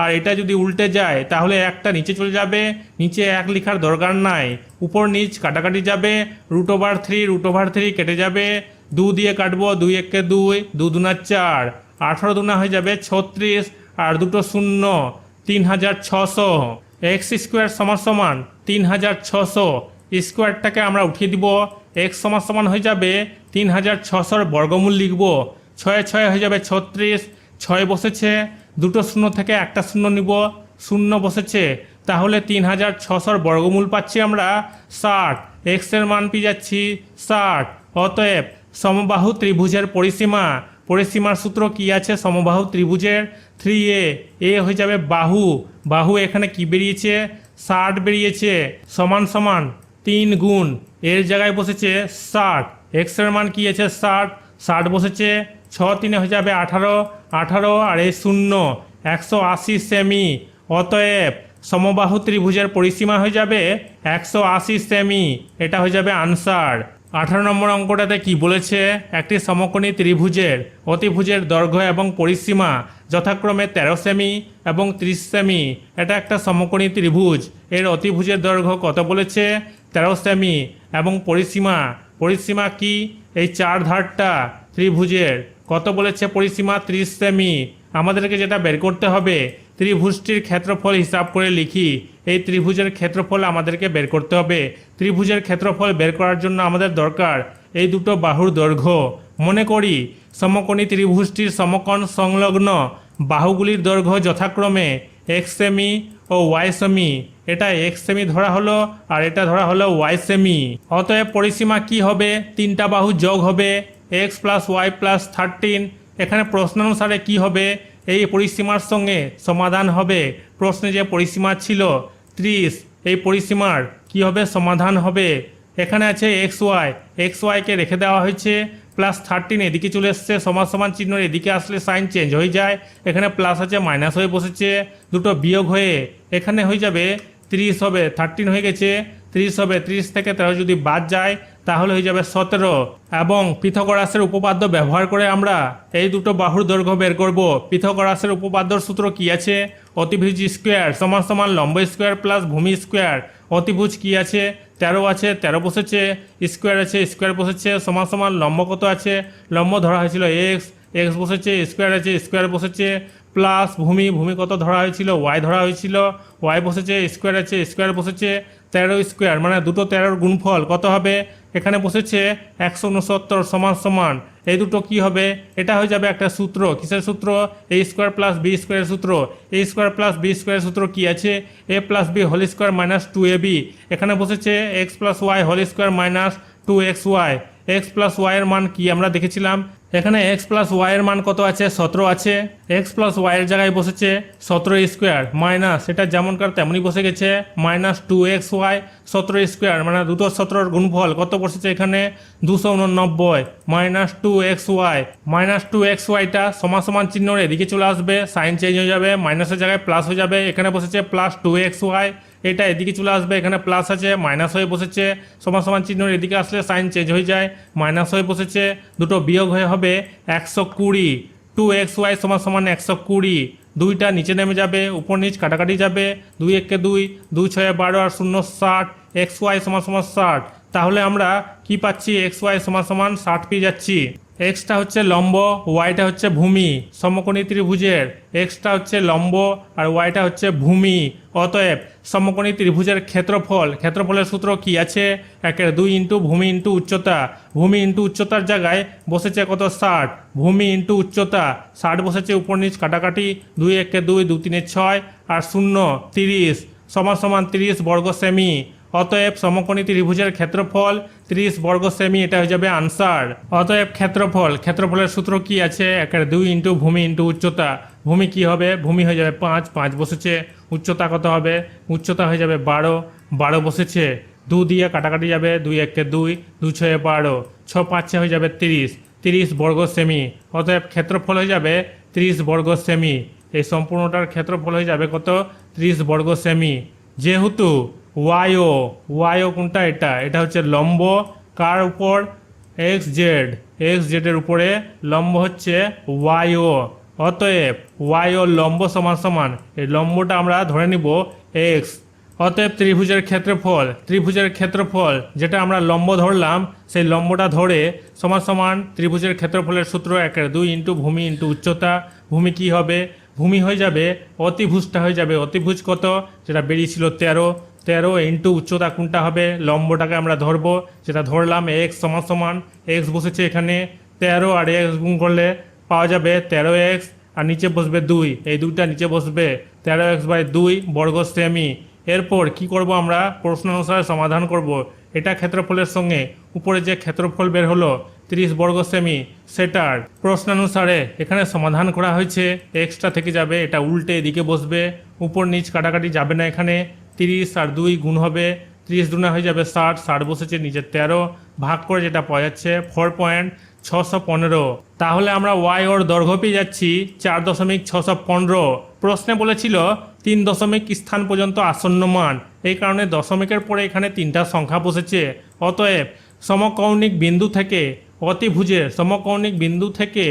[SPEAKER 1] আর এটা যদি উল্টে যায় তাহলে একটা নিচে চলে যাবে, নিচে 1 লেখার দরকার নাই, উপর নিচ কাটাকাটি যাবে, √3 কেটে যাবে, 2 দিয়ে কাটবো, 2 1 2, 2 2 4, 18 2 হয়ে যাবে 36, আর দুটো 0, 3600। x² সমান 3600, স্কোয়ারটাকে আমরা উঠিয়ে দিব, x সমান হয়ে যাবে 3600 বর্গমূল লিখব, 6 6 হয়ে যাবে 36, 6 বসেছে, দুটো শূন্য থেকে একটা শূন্য নিব, শূন্য বসেছে, তাহলে 3600 বর্গমূল পাচ্ছি আমরা 60, এক্সের মান পেয়ে যাচ্ছি 60। অতএব সমবাহু ত্রিভুজের পরিসীমার সূত্র কি আছে সমবাহু ত্রিভুজের? 3a, এ হয়ে যাবে বাহু, বাহু এখানে কি বেরিয়েছে 60 বেরিয়েছে, সমান সমান 3 গুণ এর জায়গায় বসেছে 60, এক্সের মান কি আছে 60, 60 বসেছে, 6 3 হয়ে যাবে 18, 18 আর এই শূন্য 180 সেমি। অতএব সমবাহু ত্রিভুজের পরিসীমা হয়ে যাবে 180 সেমি, এটা হয়ে যাবে আনসার। 18 নম্বর অঙ্কটাতে কি বলেছে? একটি সমকোণী ত্রিভুজের অতিভুজের দৈর্ঘ্য এবং পরিসীমা যথাক্রমে 13 সেমি এবং 30 সেমি। এটা একটা সমকোণী ত্রিভুজ, এর অতিভুজের দৈর্ঘ্য কত বলেছে? 13 সেমি এবং পরিসীমা কি? এই চার ধারটা ত্রিভুজের কত বলেছে পরিসীমা? 30 সেমি। আমাদেরকে যেটা বের করতে হবে, ত্রিভুজটির ক্ষেত্রফল হিসাব করে লিখি, এই ত্রিভুজের ক্ষেত্রফল আমাদেরকে বের করতে হবে। ত্রিভুজের ক্ষেত্রফল বের করার জন্য আমাদের দরকার এই দুটো বাহুর দৈর্ঘ্য। মনে করি সমকোণী ত্রিভুজটির সমকোণ সংলগ্ন বাহুগুলির দৈর্ঘ্য যথাক্রমে এক্স সেমি ও ওয়াই সেমি। এটা এক্স সেমি ধরা হলো আর এটা ধরা হলো ওয়াই সেমি। অতএব পরিসীমা কি হবে? তিনটা বাহু যোগ হবে এক্স প্লাস ওয়াই প্লাস 13। এখানে প্রশ্নানুসারে কি হবে? এই পরিসীমার সঙ্গে সমাধান হবে। প্রশ্নে যে পরিসীমা ছিল 30, এই পরিসীমার কি হবে? সমাধান হবে। এখানে আছে এক্স ওয়াইকে রেখে দেওয়া হয়েছে, প্লাস 13 এদিকে চলে এসছে, সমান সমান চিহ্ন এদিকে আসলে সাইন চেঞ্জ হয়ে যায়। এখানে প্লাস আছে মাইনাস হয়ে বসেছে, দুটো বিয়োগ হয়ে এখানে হয়ে যাবে 30 হবে, 13 হয়ে গেছে 30 হবে। 30 থেকে 13 যদি বাদ যায় তাহলে হয়ে যাবে 17। এবং পিথাগোরাসের উপপাদ্য ব্যবহার করে আমরা এই দুটো বাহুর দৈর্ঘ্য বের করব। পিথাগোরাসের উপপাদ্যর সূত্র কি আছে? অতিভুজ স্কোয়ার সমান সমান লম্ব স্কোয়ার প্লাস ভূমি স্কোয়ার। অতিভুজ কি আছে? 13 আছে, 13 বসেছে, স্কোয়ার আছে, স্কোয়ার বসেছে, সমান সমান লম্ব কত আছে? লম্ব ধরা হয়েছিল এক্স বসেছে, স্কোয়ার আছে, স্কোয়ার বসেছে, প্লাস ভূমি কত ধরা হয়েছিল? ওয়াই ধরা হয়েছিল, ওয়াই বসেছে, স্কোয়ার আছে, স্কোয়ার বসেছে, 13 স্কোয়ার মানে দুটো 13 গুণফল কত হবে? এখানে বসেছে 169 সমান সমান এই দুটো কি হবে? এটা হয়ে যাবে একটা সূত্র। কিসের সূত্র? এ স্কোয়ার প্লাস বি স্কোয়ারের সূত্র। এ স্কোয়ার প্লাস বি স্কোয়ারের সূত্র কি আছে? A plus B whole square minus 2ab। এখানে বসেছে X plus Y whole square minus 2xy। X plus Y এর মান কি আমরা দেখেছিলাম? এখানে এক্স প্লাস ওয়াই এর মান কত আছে? 17 আছে। এক্স প্লাস ওয়াই এর জায়গায় বসেছে 17 স্কোয়ার মাইনাস, এটা যেমনকার তেমনই বসে গেছে, মাইনাস 2xy 17 স্কোয়ার মানে দুটো 17 গুণফল কত বসেছে? এখানে 289 মাইনাস 2xyটা সমান সমান চিহ্নর এদিকে চলে আসবে, সাইন চেঞ্জ হয়ে যাবে, মাইনাসের জায়গায় প্লাস হয়ে যাবে। এখানে বসেছে প্লাস 2xy, এটা এদিকে চলে আসবে, এখানে প্লাস আছে, মাইনাস হয়ে বসেছে, সমান সমান চিহ্নর এদিকে আসলে সাইন চেঞ্জ হয়ে যায়, মাইনাস হয়ে বসেছে, দুটো বিয়োগ হয়ে হবে 120। 2xy সমান সমান 120, দুইটা নিচে নেমে যাবে, উপর নিচ কাটাকাটি যাবে, 2 1 2, 2 6 12 আর 0 60, xy সমান সমান 60। তাহলে আমরা কি পাচ্ছি? xy সমান সমান 60 পেয়ে যাচ্ছি। এক্সটা হচ্ছে লম্ব, ওয়াইটা হচ্ছে ভূমি। সমকোণী ত্রিভুজের এক্সটা হচ্ছে লম্ব আর ওয়াইটা হচ্ছে ভূমি। অতএব সমকোণী ত্রিভুজের ক্ষেত্রফলের সূত্র কি আছে? 1/2 ইন্টু ভূমি ইন্টু উচ্চতা। ভূমি ইন্টু উচ্চতার জায়গায় বসেছে কত? 60। ভূমি ইন্টু উচ্চতা 60 বসেছে, উপর নিচ কাটাকাটি, 2 1 2, 2 3 6 আর 0 30 সমান সমান 30 বর্গ সেমি। অতএব সমকোণী ত্রিভুজের ক্ষেত্রফল 30 বর্গ সেমি, এটা হয়ে যাবে আনসার। অতএব ক্ষেত্রফলের সূত্র কি আছে? 1/2 ইন্টু ভূমি ইন্টু উচ্চতা। ভূমি কি হবে? ভূমি হয়ে যাবে 5 বসেছে, উচ্চতা কত হবে? উচ্চতা হয়ে যাবে 12 বসেছে, 2 দিয়ে কাটাকাটি যাবে, 2 1 2, 2 6 12, 6 5 হয়ে যাবে 30 বর্গ সেমি। অতএব ক্ষেত্রফল হয়ে যাবে 30 বর্গ সেমি। এই সম্পূর্ণটার ক্ষেত্রফল হয়ে যাবে কত? 30 বর্গ সেমি। যেহেতু ওয়াইও কোনটা? এটা হচ্ছে লম্ব, কার উপর? এক্স জেডের উপরে লম্ব হচ্ছে ওয়াইও। অতএব ওয়াইও লম্ব সমান সমান এই লম্বটা আমরা ধরে নিব এক্স। অতএব ত্রিভুজের ক্ষেত্রফল যেটা আমরা লম্ব ধরলাম, সেই লম্বটা ধরে সমান সমান ত্রিভুজের ক্ষেত্রফলের সূত্র 1/2 ইন্টু ভূমি ইন্টু উচ্চতা। ভূমি কি হবে? ভূমি হয়ে যাবে অতিভুজটা হয়ে যাবে, অতিভুজ কত? যেটা বেরিয়েছিল 13 ইন্টু উচ্চতা কোনটা হবে? লম্বটাকে আমরা ধরবো, যেটা ধরলাম এক্স সমান সমান এক্স বসেছে এখানে 13 আর এক্স গুণ করলে পাওয়া যাবে 13x আর নিচে বসবে 2, এই 2টা নিচে বসবে 13x/2 বর্গ সেমি। এরপর কি করব আমরা প্রশ্ন অনুসারে সমাধান করব। এটা ক্ষেত্রফলের সঙ্গে উপরে যে ক্ষেত্রফল বের হলো 30 বর্গ সেমি সেটার প্রশ্নানুসারে এখানে সমাধান করা হয়েছে। এক্সট্রা থেকে যাবে, এটা উল্টে এদিকে বসবে, উপর নিচ কাটাকাটি যাবে না। এখানে 30 আর 2 গুণ হবে, 30 দুনা হয়ে যাবে 60, 60 বসেছে নিচে 13, ভাগ করে যেটা পাওয়া যাচ্ছে 4.615। তাহলে আমরা ওয়াই ওর দৈর্ঘ্য পেয়ে যাচ্ছি 4.615। প্রশ্নে বলেছিল 3 দশমিক স্থান পর্যন্ত আসন্ন মান, এই কারণে দশমিকের পরে এখানে 3টা সংখ্যা বসেছে। অতএব সমকৌণিক বিন্দু থেকে অতিভুজের, সমকৌণিক বিন্দু থেকে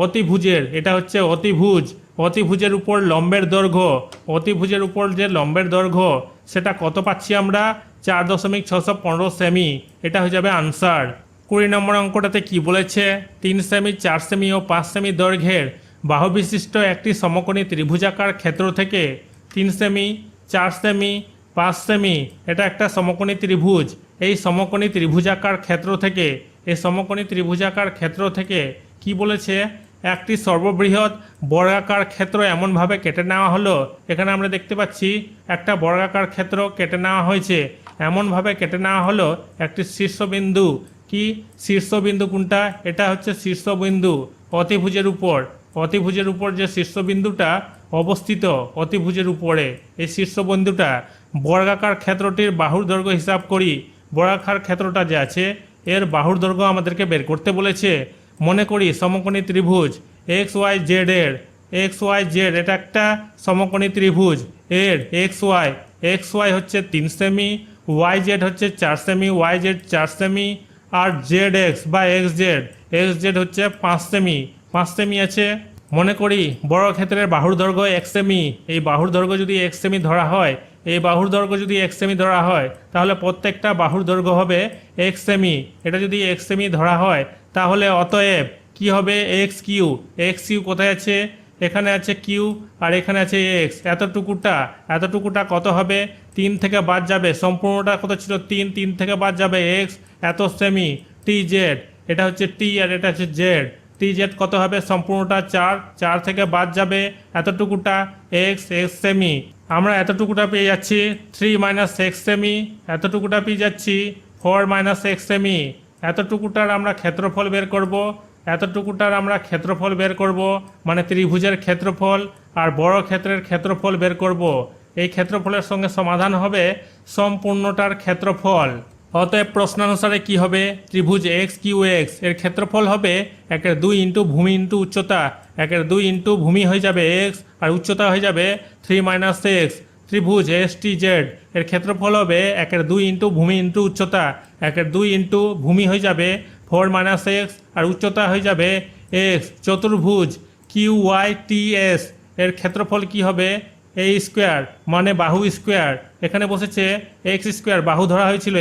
[SPEAKER 1] অতিভুজের, এটা হচ্ছে অতিভুজ, অতিভুজের উপর লম্বের দৈর্ঘ্য, অতিভুজের উপর যে লম্বের দৈর্ঘ্য সেটা কত পাচ্ছি আমরা 4.615 সেমি। এটা হয়ে যাবে আনসার। 20 নম্বর অঙ্কটাতে কি বলেছে, 3 সেমি, 4 সেমি ও 5 সেমি দৈর্ঘ্যের বাহু বিশিষ্ট একটি সমকোণী ত্রিভুজাকার ক্ষেত্র থেকে 3 সেমি, 4 সেমি, 5 সেমি, এটা একটা সমকোণী ত্রিভুজ। এই সমকোণী ত্রিভুজাকার ক্ষেত্র থেকে, এই সমকোণী ত্রিভুজাকার ক্ষেত্র থেকে কি বলেছে, একটি সর্ববৃহৎ বর্গাকার ক্ষেত্র এমনভাবে কেটে নেওয়া হলো। এখানে আমরা দেখতে পাচ্ছি একটা বর্গাকার ক্ষেত্র কেটে নেওয়া হয়েছে, এমনভাবে কেটে নেওয়া হলো একটি শীর্ষবিন্দু। কি শীর্ষবিন্দু কোনটা, এটা হচ্ছে শীর্ষবিন্দু অতিভুজের উপর, অতিভুজের উপর যে শীর্ষবিন্দুটা অবস্থিত অতিভুজের উপরে, এই শীর্ষবিন্দুটা বর্গাকার ক্ষেত্রটির বাহুর দৈর্ঘ্য হিসাব করি। বর্গাকার ক্ষেত্রটা যে আছে এর বাহুর দৈর্ঘ্য আমাদেরকে বের করতে বলেছে। মনে করি সমকোণী ত্রিভুজ এক্স ওয়াই জেড এর, এক্স ওয়াই জেড এটা একটা সমকোণী ত্রিভুজ, এর এক্স ওয়াই হচ্ছে 3 সেমি, ওয়াই জেড হচ্ছে 4 সেমি, ওয়াই জেড 4 সেমি, আর জেড এক্স বা এক্স জেড হচ্ছে 5 সেমি, 5 সেমি আছে। মনে করি বর্গক্ষেত্রের বাহুর দৈর্ঘ্য 1 সেমি, এই বাহুর দৈর্ঘ্য যদি 1 সেমি ধরা হয়, এই বাহুর দৈর্ঘ্য যদি 1 সেমি ধরা হয় তাহলে প্রত্যেকটা বাহুর দৈর্ঘ্য হবে 1 সেমি। এটা যদি 1 সেমি ধরা হয় তাহলে অতএব কি হবে, এক্স কিউ কোথায় আছে, এখানে আছে কিউ আর এখানে আছে এক্স। এতটুকুটা কত হবে, 3 থেকে বাদ যাবে, সম্পূর্ণটা কত ছিল 3 থেকে বাদ যাবে এক্স, এত সেমি। টি জেড এটা হচ্ছে টি আর এটা হচ্ছে জেড, টি জেড কত হবে, সম্পূর্ণটা 4 থেকে বাদ যাবে এতটুকুটা এক্স সেমি। আমরা এতটুকুটা পেয়ে যাচ্ছি 3 - x সেমি, এতটুকুটা পেয়ে যাচ্ছি 4 - x সেমি। এতটুকুটার আমরা ক্ষেত্রফল বের করব, মানে ত্রিভুজের ক্ষেত্রফল আর বড় ক্ষেত্রের ক্ষেত্রফল বের করব। এই ক্ষেত্রফলের সঙ্গে সমাধান হবে সম্পূর্ণটার ক্ষেত্রফল। অতএব প্রশ্নানুসারে কি হবে, ত্রিভুজ এক্স কিউ এক্স এর ক্ষেত্রফল হবে 1/2 ইন্টু ভূমি ইন্টু উচ্চতা, 1/2 ইন্টু ভূমি হয়ে যাবে এক্স আর উচ্চতা হয়ে যাবে 3 - x। ত্রিভুজ এস টি জেড এর ক্ষেত্রফল হবে 1/2 ইন্টু ভূমি ইন্টু উচ্চতা, 1/2 ইন্টু ভূমি হয়ে যাবে 4 - x আর উচ্চতা হয়ে যাবে এক্স। চতুর্ভুজ কিউ ওয়াই টি এস এর ক্ষেত্রফল কি হবে, এ স্কোয়ার মানে বাহু স্কোয়ার, এখানে বসেছে এক্স স্কোয়ার, বাহু ধরা হয়েছিল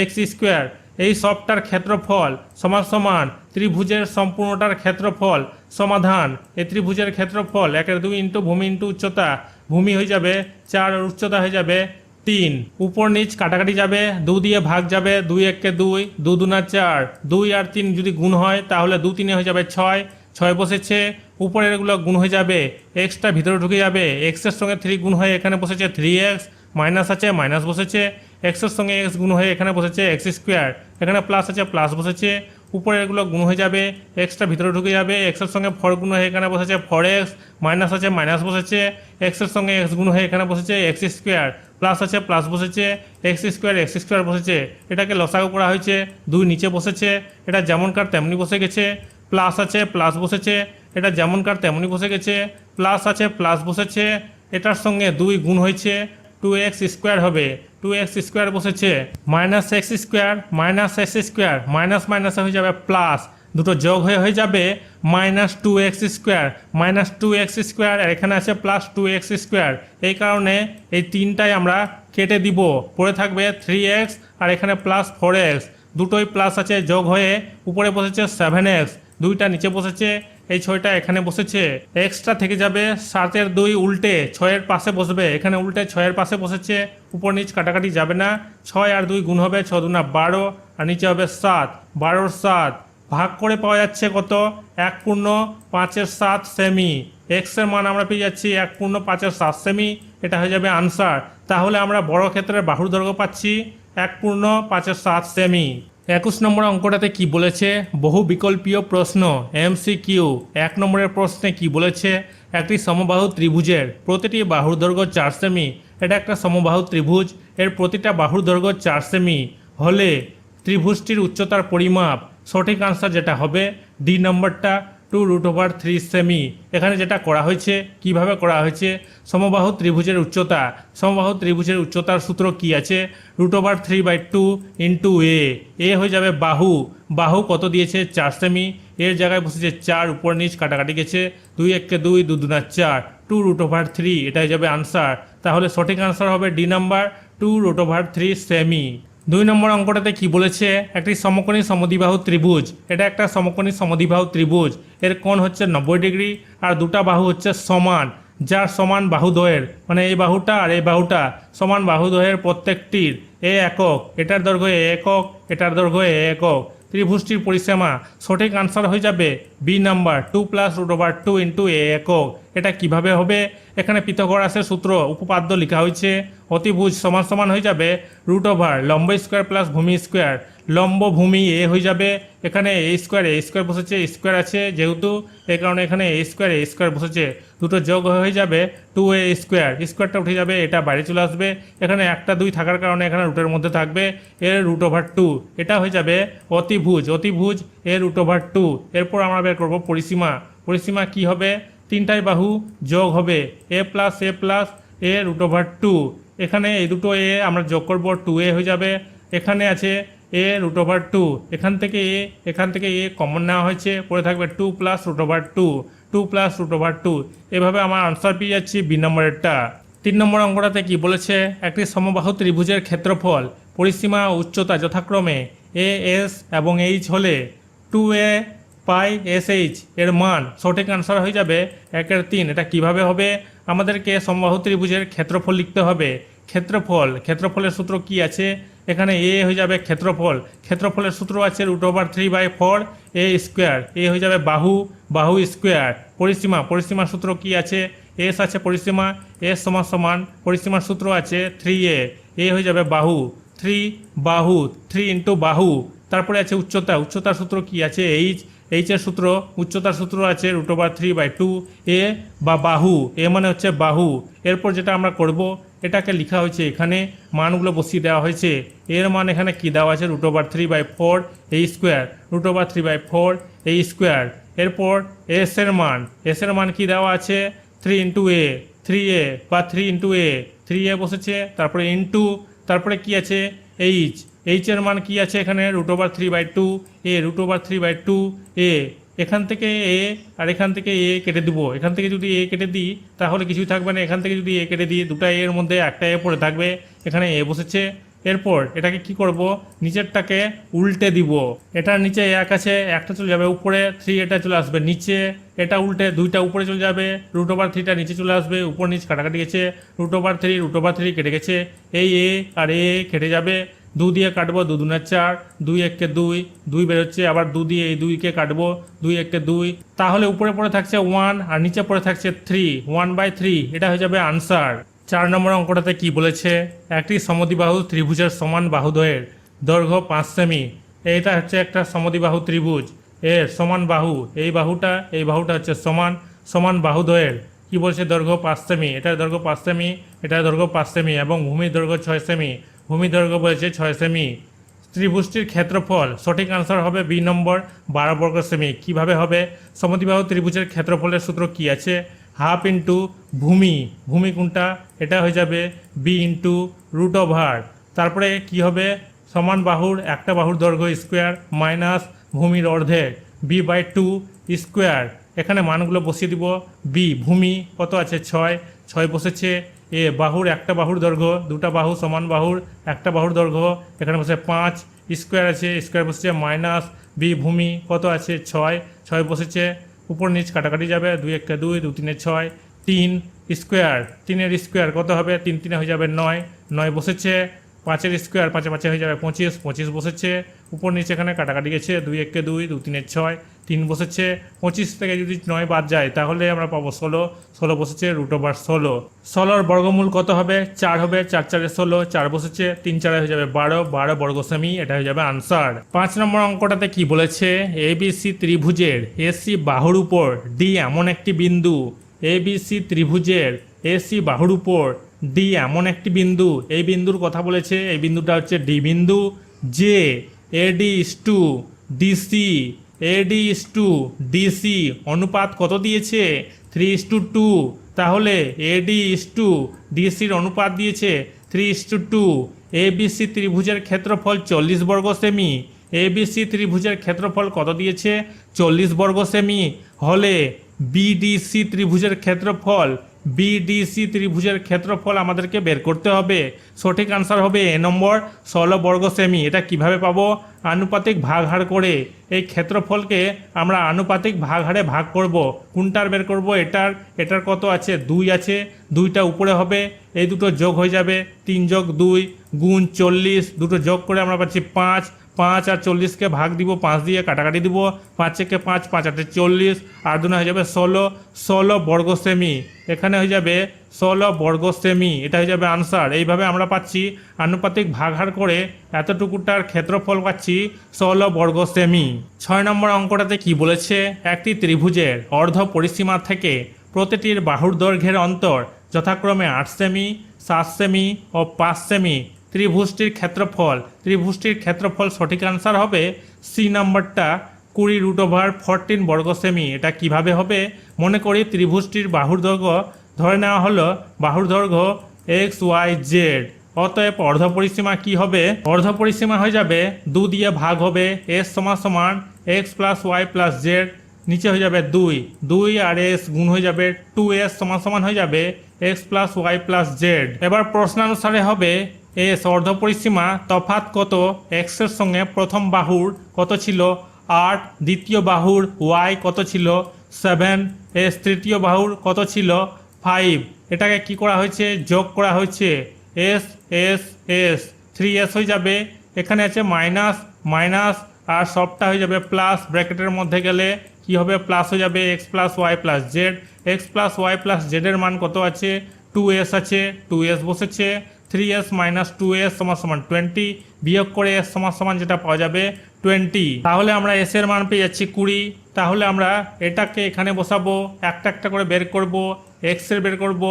[SPEAKER 1] এক্স স্কোয়ার। এই সবটার ক্ষেত্রফল সমান ত্রিভুজের সম্পূর্ণটার ক্ষেত্রফল। সমাধান, এই ত্রিভুজের ক্ষেত্রফল 1/2 ইন্টু ভূমি ইন্টু উচ্চতা, ভূমি হয়ে যাবে 4 আর উচ্চতা হয়ে যাবে 3। উপর নিচ কাটাকাটি যাবে, 2 দিয়ে ভাগ যাবে, 2 × 1 = 2, 2 × 2 = 4, 2 আর 3 যদি গুণ হয় তাহলে 2 × 3 হয়ে যাবে 6 বসেছে। উপরের এগুলো গুণ হয়ে যাবে, এক্সটা ভিতরে ঢুকে যাবে, এক্সের সঙ্গে 3 গুণ হয়ে এখানে বসেছে 3x, মাইনাস আছে মাইনাস বসেছে, এক্সের সঙ্গে এক্স গুণ হয়ে এখানে বসেছে এক্স স্কোয়ার, এখানে প্লাস আছে প্লাস বসেছে। উপরের এগুলো গুণ হয়ে যাবে, এক্সটা ভিতরে ঢুকে যাবে, এক্সের সঙ্গে 4 গুণ হয়ে এখানে বসেছে 4x, মাইনাস আছে মাইনাস বসেছে, এক্সের সঙ্গে এক্স গুণ হয়ে এখানে বসেছে এক্স স্কোয়ার, প্লাস আছে প্লাস বসেছে, এক্স স্কোয়ার বসেছে। এটাকে লসাগু করা হয়েছে, 2 নিচে বসেছে, এটা যেমনকার তেমনি বসে গেছে। প্লাস আছে প্লাস বসেছে, এটা যেমনকার তেমনি বসে গেছে, প্লাস আছে প্লাস বসেছে, এটার সঙ্গে 2 গুণ হয়েছে 2x স্কোয়ার হবে, 2x স্কোয়ার বসেছে, -x স্কোয়ার মাইনাস মাইনাস হয়ে যাবে প্লাস, দুটো যোগ হয়ে যাবে -2x স্কোয়ার, আর এখানে আছে +2x স্কোয়ার। এই কারণে এই 3টাই আমরা কেটে দিব, পড়ে থাকবে 3x আর এখানে +4x, দুটোই প্লাস আছে যোগ হয়ে উপরে বসেছে 7x, 2টা নিচে বসেছে, এই 6টা এখানে বসেছে, এক্সট্রা থেকে যাবে 7 × 2 উল্টে 6-এর পাশে বসবে, এখানে উল্টে 6-এর পাশে বসেছে, উপর নিচ কাটাকাটি যাবে না, 6 আর 2 গুণ হবে, 6 × 2 = 12 আর নিচে হবে 7, 12 × 7 ভাগ করে পাওয়া যাচ্ছে কত 1/5 সেমি। এক্সের মান আমরা পেয়ে যাচ্ছি 1/5 সেমি, এটা হয়ে যাবে আনসার। তাহলে আমরা বড় ক্ষেত্রের বাহুর দৈর্ঘ্য পাচ্ছি 1/5 সেমি। 21 নম্বর অঙ্কটাতে কি বলেছে, বহু বিকল্পীয় প্রশ্ন MCQ। 1 নম্বরের প্রশ্নে কি বলেছে, একটি সমবাহু ত্রিভুজের প্রতিটি বাহুর দৈর্ঘ্য 4 সেমি, এটা একটা সমবাহু ত্রিভুজ, এর প্রতিটা বাহুর দৈর্ঘ্য 4 সেমি হলে ত্রিভুজটির উচ্চতার পরিমাপ। সঠিক আনসার যেটা হবে ডি নম্বরটা 2√3 সেমি। এখানে যেটা করা হয়েছে, কিভাবে করা হয়েছে, সমবাহু ত্রিভুজের উচ্চতা, সমবাহু ত্রিভুজের উচ্চতার সূত্র কি আছে, √3/2 ইন্টু এ হয়ে যাবে বাহু। বাহু কত দিয়েছে 4 সেমি, এর জায়গায় বসেছে 4, উপর নিচ কাটাকাটি গেছে, 2 1 2 2 2 4, 2√3, এটা হয়ে যাবে আনসার। তাহলে সঠিক আনসার হবে ডি নাম্বার 2√3 সেমি। 2 নম্বর অঙ্কটাতে কি বলেছে, একটি সমকোণী সমদ্বিবাহু ত্রিভুজ, এটা একটা সমকোণী সমদ্বিবাহু ত্রিভুজ, এর কোণ হচ্ছে 90 ডিগ্রি আর দুটা বাহু হচ্ছে সমান, যার সমান বাহুদ্বয়ের, মানে এই বাহুটা আর এই বাহুটা সমান বাহুদ্বয়ের প্রত্যেকটির এ একক, এটার দৈর্ঘ্য এ একক, এটার দৈর্ঘ্য এ একক। ত্রিভুজটির পরিসীমা, সঠিক আনসার হয়ে যাবে বি নাম্বার 2 + √2 ইন্টু এ একক। এটা কিভাবে হবে, এখানে পিথাগোরাসের সূত্র উপপাদ্য লেখা হয়েছে, অতিভুজ সমান সমান হয়ে যাবে √ লম্ব স্কোয়ার প্লাস ভূমি স্কোয়ার। লম্ব ভূমি এ হয়ে যাবে, এখানে এ স্কোয়ার বসেছে, স্কোয়ার আছে যেহেতু, এই কারণে এখানে এ স্কোয়ার বসেছে, দুটো যোগ হয়ে যাবে 2a স্কোয়ার, স্কোয়ারটা উঠে যাবে, এটা বাইরে চলে আসবে, এখানে 1 2 থাকার কারণে এখানে রুটের মধ্যে থাকবে, এর √2, এটা হয়ে যাবে অতিভুজ, অতিভুজ এর √2। এরপর আমরা বের করবো পরিসীমা, পরিসীমা কি হবে, তিনটাই বাহু যোগ হবে a + এ √2, এখানে এই দুটো এ আমরা যোগ করব, 2a হয়ে যাবে, এখানে আছে এ √2, এখান থেকে এ কমন নেওয়া হয়েছে, পরে থাকবে 2 + √2, এভাবে আমার আনসার পেয়ে যাচ্ছি বি নম্বরেরটা। 3 নম্বর অঙ্কটাতে কি বলেছে, একটি সমবাহু ত্রিভুজের ক্ষেত্রফল, পরিসীমা ও উচ্চতা যথাক্রমে এস এবং এইচ হলে 2a π/sh এর মান। সঠিক আনসার হয়ে যাবে 1/3। এটা কিভাবে হবে, আমাদেরকে সমবাহু ত্রিভুজের ক্ষেত্রফল লিখতে হবে। ক্ষেত্রফলের সূত্র কি আছে, এখানে এ হয়ে যাবে ক্ষেত্রফল, ক্ষেত্রফলের সূত্র আছে √3/4 এ স্কোয়ার, এ হয়ে যাবে বাহু, বাহু স্কোয়ার। পরিসীমার সূত্র কি আছে, এস আছে পরিসীমা, এস সমান সমান পরিসীমার সূত্র আছে 3a, এ হয়ে যাবে বাহু, 3 ইন্টু বাহু। তারপরে আছে উচ্চতার সূত্র কি আছে, এইচের সূত্র, উচ্চতার সূত্র আছে √3/2 এ বা বাহু, এ মানে হচ্ছে বাহু। এরপর যেটা আমরা করব, এটাকে লেখা হয়েছে, এখানে মানগুলো বসিয়ে দেওয়া হয়েছে, এর মান এখানে কি দেওয়া আছে √3/4 এ স্কোয়ার, √3/4 এ স্কোয়ার। এরপর এস এর মান কি দেওয়া আছে 3 ইন্টু এ, 3a বা 3 ইন্টু এ, 3a বসেছে, তারপরে ইন্টু, তারপরে কি আছে এইচ এর মান কি আছে এখানে √3/2 এ, √3/2 এ। এখান থেকে এ আর এখান থেকে এ কেটে দিব, এখান থেকে যদি এ কেটে দিই তাহলে কিছুই থাকবে না, এখান থেকে যদি এ কেটে দিই দুটা এর মধ্যে একটা এ পড়ে থাকবে, এখানে এ বসেছে। এরপর এটাকে কি করব, নিচেরটাকে উল্টে দিব, এটার নিচে 1 আছে, একটা চলে যাবে উপরে, 3 এটা চলে আসবে নিচে, এটা উল্টে দুইটা উপরে চলে যাবে, √3টা নিচে চলে আসবে, উপর নিচ কাটাকাটি গেছে, √3 কেটে গেছে, এই এ আর এ কেটে যাবে, 2 দিয়ে কাটবো, 2 2 4, 2 1 2, 2 বেরোচ্ছে, আবার 2 দিয়ে এই 2কে কাটবো, 2 1 2, তাহলে উপরে পড়ে থাকছে 1 আর নিচে পড়ে থাকছে 3, 1/3, এটা হয়ে যাবে আনসার। 4 নম্বর অঙ্কটাতে কি বলেছে, একটি সমদ্বিবাহু ত্রিভুজের সমান বাহুদ্বয়ের দৈর্ঘ্য 5 সেমি, এইটা হচ্ছে একটা সমদ্বিবাহু ত্রিভুজ, এর সমান বাহু, এই বাহুটা হচ্ছে সমান বাহুদ্বয়ের কি বলছে দৈর্ঘ্য 5 সেমি, এটার দৈর্ঘ্য 5 সেমি, এটার দৈর্ঘ্য 5 সেমি এবং ভূমির দৈর্ঘ্য 6 সেমি, ভূমির দৈর্ঘ্য বলেছে 6 সেমি। ত্রিভুজটির ক্ষেত্রফল, সঠিক আনসার হবে বি নম্বর 12 বর্গ সেমি। কিভাবে হবে, সমদ্বিবাহু ত্রিভুজের ক্ষেত্রফলের সূত্র কি আছে, হাফ ইন্টু ভূমি কোনটা, এটা হয়ে যাবে বি ইন্টু √, তারপরে কি হবে, সমান বাহুর একটা বাহুর দৈর্ঘ্য স্কোয়ার মাইনাস ভূমির অর্ধেক b/2 স্কোয়ার। এখানে মানগুলো বসিয়ে দিব, বি ভূমি কত আছে 6 বসেছে, এ বাহুর একটা বাহুর দৈর্ঘ্য, দুটা বাহু সমান বাহুর একটা বাহুর দৈর্ঘ্য, এখানে বসে 5 স্কোয়ার আছে, স্কোয়ার বসেছে মাইনাস বি ভূমি কত আছে 6 বসেছে, উপর নিচ কাটাকাটি যাবে, 2 1 2, 2 3 6, 3 স্কোয়ার, 3 এর স্কোয়ার কত হবে, 3 3 হয়ে যাবে 9 বসেছে, 5 স্কোয়ার 5 5 হয়ে যাবে 25, 25 বসেছে, উপর নিচে এখানে কাটাকাটি গেছে, 2 1 2, 2 3 6, 3 বসেছে, 25 থেকে যদি 9 বাদ যায় তাহলে আমরা পাবো 16, 16 বসেছে √16। 16 বর্গমূল কত হবে? 4 হবে, 4 4 16, 4 বসেছে, 3 4 হয়ে যাবে 12, 12 বর্গ সেমি, এটা হয়ে যাবে আনসার। 5 নম্বর অঙ্কটাতে কি বলেছে? এবিসি ত্রিভুজের এসি বাহুর উপর ডি এমন একটি বিন্দু, এবিসি ত্রিভুজের এসি বাহুর উপর ডি এমন একটি বিন্দু, এই বিন্দুর কথা বলেছে, এই বিন্দুটা হচ্ছে ডি বিন্দু, যে AD is to DC, AD is to DC অনুপাত কত দিয়েছে? 3:2। তাহলে এডি ইস টু ডিসির অনুপাত দিয়েছে 3:2। এবিসি ত্রিভুজের ক্ষেত্রফল 40 বর্গ সেমি, এবিসি ত্রিভুজের ক্ষেত্রফল কত দিয়েছে? 40 বর্গ সেমি। হলে বিডিসি ত্রিভুজের ক্ষেত্রফল, বিডিসি ত্রিভুজের ক্ষেত্রফল আমাদেরকে বের করতে হবে। সঠিক আনসার হবে এ নম্বর 16 বর্গ সেমি। এটা কিভাবে পাবো? আনুপাতিক ভাগ হার করে। এই ক্ষেত্রফলকে আমরা আনুপাতিক ভাগ হারে ভাগ করব। কোনটার বের করব? এটার। এটার কত আছে? 2 আছে, 2টা উপরে হবে, এই দুটো যোগ হয়ে যাবে, 3 যোগ 2 গুণ 40, দুটো যোগ করে আমরা পাচ্ছি 5, 5 আর 40কে ভাগ দিব, 5 দিয়ে কাটাকাটি দিব, 5 একে 5, 5 8 40, আর 2 হয়ে যাবে 16, 16 বর্গ সেমি। এখানে হয়ে যাবে 16 বর্গ সেমি, এটা হয়ে যাবে আনসার। এইভাবে আমরা পাচ্ছি আনুপাতিক ভাগহার করে এতটুকুটার ক্ষেত্রফল পাচ্ছি 16 বর্গ সেমি। 6 নম্বর অঙ্কটাতে কি বলেছে? একটি ত্রিভুজের অর্ধ পরিসীমা থেকে প্রতিটির বাহুর দৈর্ঘ্যের অন্তর যথাক্রমে 8 সেমি, 7 সেমি ও 5 সেমি। ত্রিভুজটির ক্ষেত্রফল, ত্রিভুজটির ক্ষেত্রফল সঠিক আনসার হবে সি নাম্বারটা 20√14 বর্গ সেমি। এটা কিভাবে হবে? মনে করি ত্রিভুজটির বাহুর দৈর্ঘ্য ধরে নেওয়া হলো বাহুর দৈর্ঘ্য XYZ। অতএব অর্ধপরিসীমা কি হবে? অর্ধপরিসীমা হয়ে যাবে 2 দিয়ে ভাগ হবে, S সমান x + y + z, নিচে হয়ে যাবে 2, 2 আর s গুণ হয়ে যাবে 2s সমান হয়ে যাবে x + y + z। এবার প্রশ্নানুসারে হবে এস অর্ধপরিসীমা তফাৎ কত? এক্স এর সঙ্গে প্রথম বাহুর কত ছিল? 8, দ্বিতীয় বাহুর y কত ছিল? 7, এস তৃতীয় বাহুর কত ছিল? 5। এটাকে কি করা হয়েছে? যোগ করা হয়েছে, এস এস এস 3s হয়ে যাবে, এখানে আছে মাইনাস মাইনাস আর সবটা হয়ে যাবে প্লাস, ব্র্যাকেটের মধ্যে গেলে কি হবে? প্লাস হয়ে যাবে x + y + z। x + y + z এর মান কত আছে? 2s আছে, 2s বসেছে, 3s - 2s = 20, বিয়োগ করে s সমান যেটা পাওয়া যাবে 20। তাহলে আমরা s এর মান পেয়ে যাচ্ছি 20। তাহলে আমরা এটাকে এখানে বসাবো, একটা একটা করে বের করব, x এর বের করব,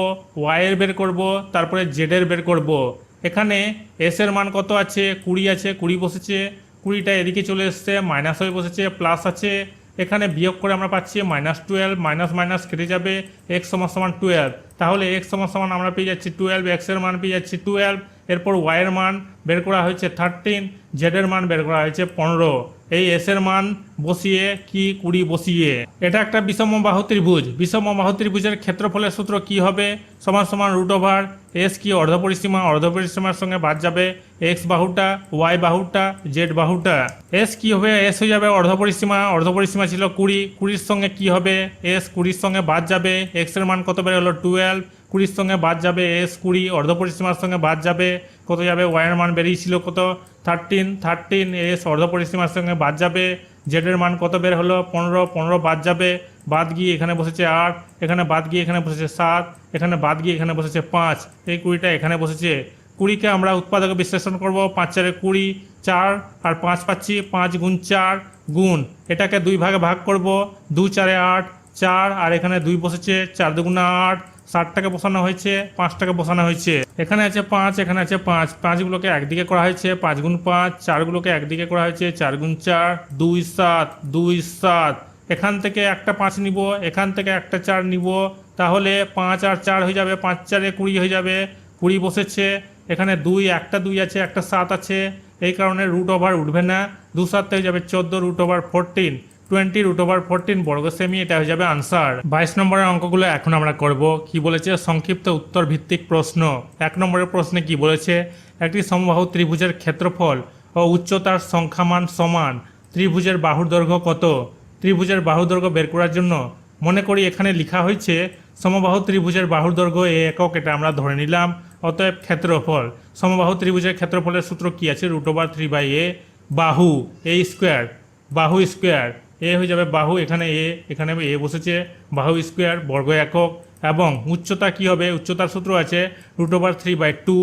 [SPEAKER 1] y এর বের করব, তারপরে z এর বের করব। এখানে s এর মান কত আছে? 20 আছে, 20 বসেছে, 20টা এদিকে চলে এসছে, মাইনাস হয়ে বসেছে, প্লাস আছে, এখানে বিয়োগ করে আমরা পাচ্ছি -12, মাইনাস মাইনাস কেটে যাবে, x = 12। তাহলে x সমান আমরা পেয়ে যাচ্ছি 12, x এর মান পেয়ে যাচ্ছি 12। এরপর y এর মান বের করা হয়েছে 13, z এর মান বের করা হয়েছে 15। এই s এর মান বসিয়ে কি 20 বসিয়ে, এটা একটা বিষমবাহু ত্রিভুজ। বিষমবাহু ত্রিভুজের ক্ষেত্রফলের সূত্র কি হবে? সমান √s কি অর্ধপরিসীমা, অর্ধপরিসীমার সঙ্গে বাদ যাবে x বাহুটা, y বাহুটা, z বাহুটা। s কি হবে? s হয়ে যাবে অর্ধপরিসীমা, অর্ধপরিসীমা ছিল 20, 20 সঙ্গে কি হবে? s 20 সঙ্গে বাদ যাবে, x এর মান কত বের হলো? 12, 20 সঙ্গে বাদ যাবে s 20, অর্ধপরিসীমার সঙ্গে বাদ যাবে কত যাবে? y এর মান বেরিয়েছিল কত? 13, 13 s অর্ধপরিসীমার সঙ্গে বাদ যাবে, z এর মান কত বের হলো? 15, 15 বাদ যাবে, বাদ গিয়ে এখানে বসেছে 8, এখানে বাদ গিয়ে এখানে বসেছে 7, এখানে বাদ গিয়ে এখানে বসেছে 5, এই 20টা এখানে বসেছে। 20কে আমরা উৎপাদকে বিশ্লেষণ করব, 5 4 20, 4 আর 5 পাচ্ছি, 5 গুণ 4 গুণ, এটাকে 2 ভাগে ভাগ করব, 2 4 8, 4 আর এখানে 2 বসেছে, 4 2 8, 7টাকে বসানো হয়েছে, 5টাকে বসানো হয়েছে, এখানে আছে 5, এখানে আছে 5, 5গুলোকে একদিকে করা হয়েছে, 5 গুণ 5, 4গুলোকে একদিকে করা হয়েছে, 4 গুণ 4, 2 7, 2 7। এখান থেকে একটা 5 নিব, এখান থেকে একটা 4 নিব, তাহলে 5 আর 4 হয়ে যাবে, 5 4 20 হয়ে যাবে, 20 বসেছে, এখানে 2, একটা 2 আছে, একটা 7 আছে, এই কারণে √ওভার উঠবে না, 2 7 হয়ে যাবে 14, √14 20, √14 বর্গ সেমি, এটা হয়ে যাবে আনসার। 22 নম্বরের অঙ্কগুলো এখন আমরা করব। কি বলেছে? সংক্ষিপ্ত উত্তর ভিত্তিক প্রশ্ন। 1 নম্বরের প্রশ্নে কি বলেছে? একটি সমবাহু ত্রিভুজের ক্ষেত্রফল ও উচ্চতার সংখ্যামান সমান, ত্রিভুজের বাহুর দৈর্ঘ্য কত? ত্রিভুজের বাহুর দৈর্ঘ্য বের করার জন্য মনে করি এখানে লেখা হয়েছে সমবাহু ত্রিভুজের বাহুর দৈর্ঘ্য এ একক, এটা আমরা ধরে নিলাম, অতএব ক্ষেত্রফল সমবাহু ত্রিভুজের ক্ষেত্রফলের সূত্র কি আছে √3/a বাহু a স্কোয়ার বাহু স্কোয়ার এ হয়ে যাবে বাহু এখানে এ বসেছে বাহু স্কোয়ার বর্গ একক এবং উচ্চতা কি হবে উচ্চতার সূত্র আছে √3/2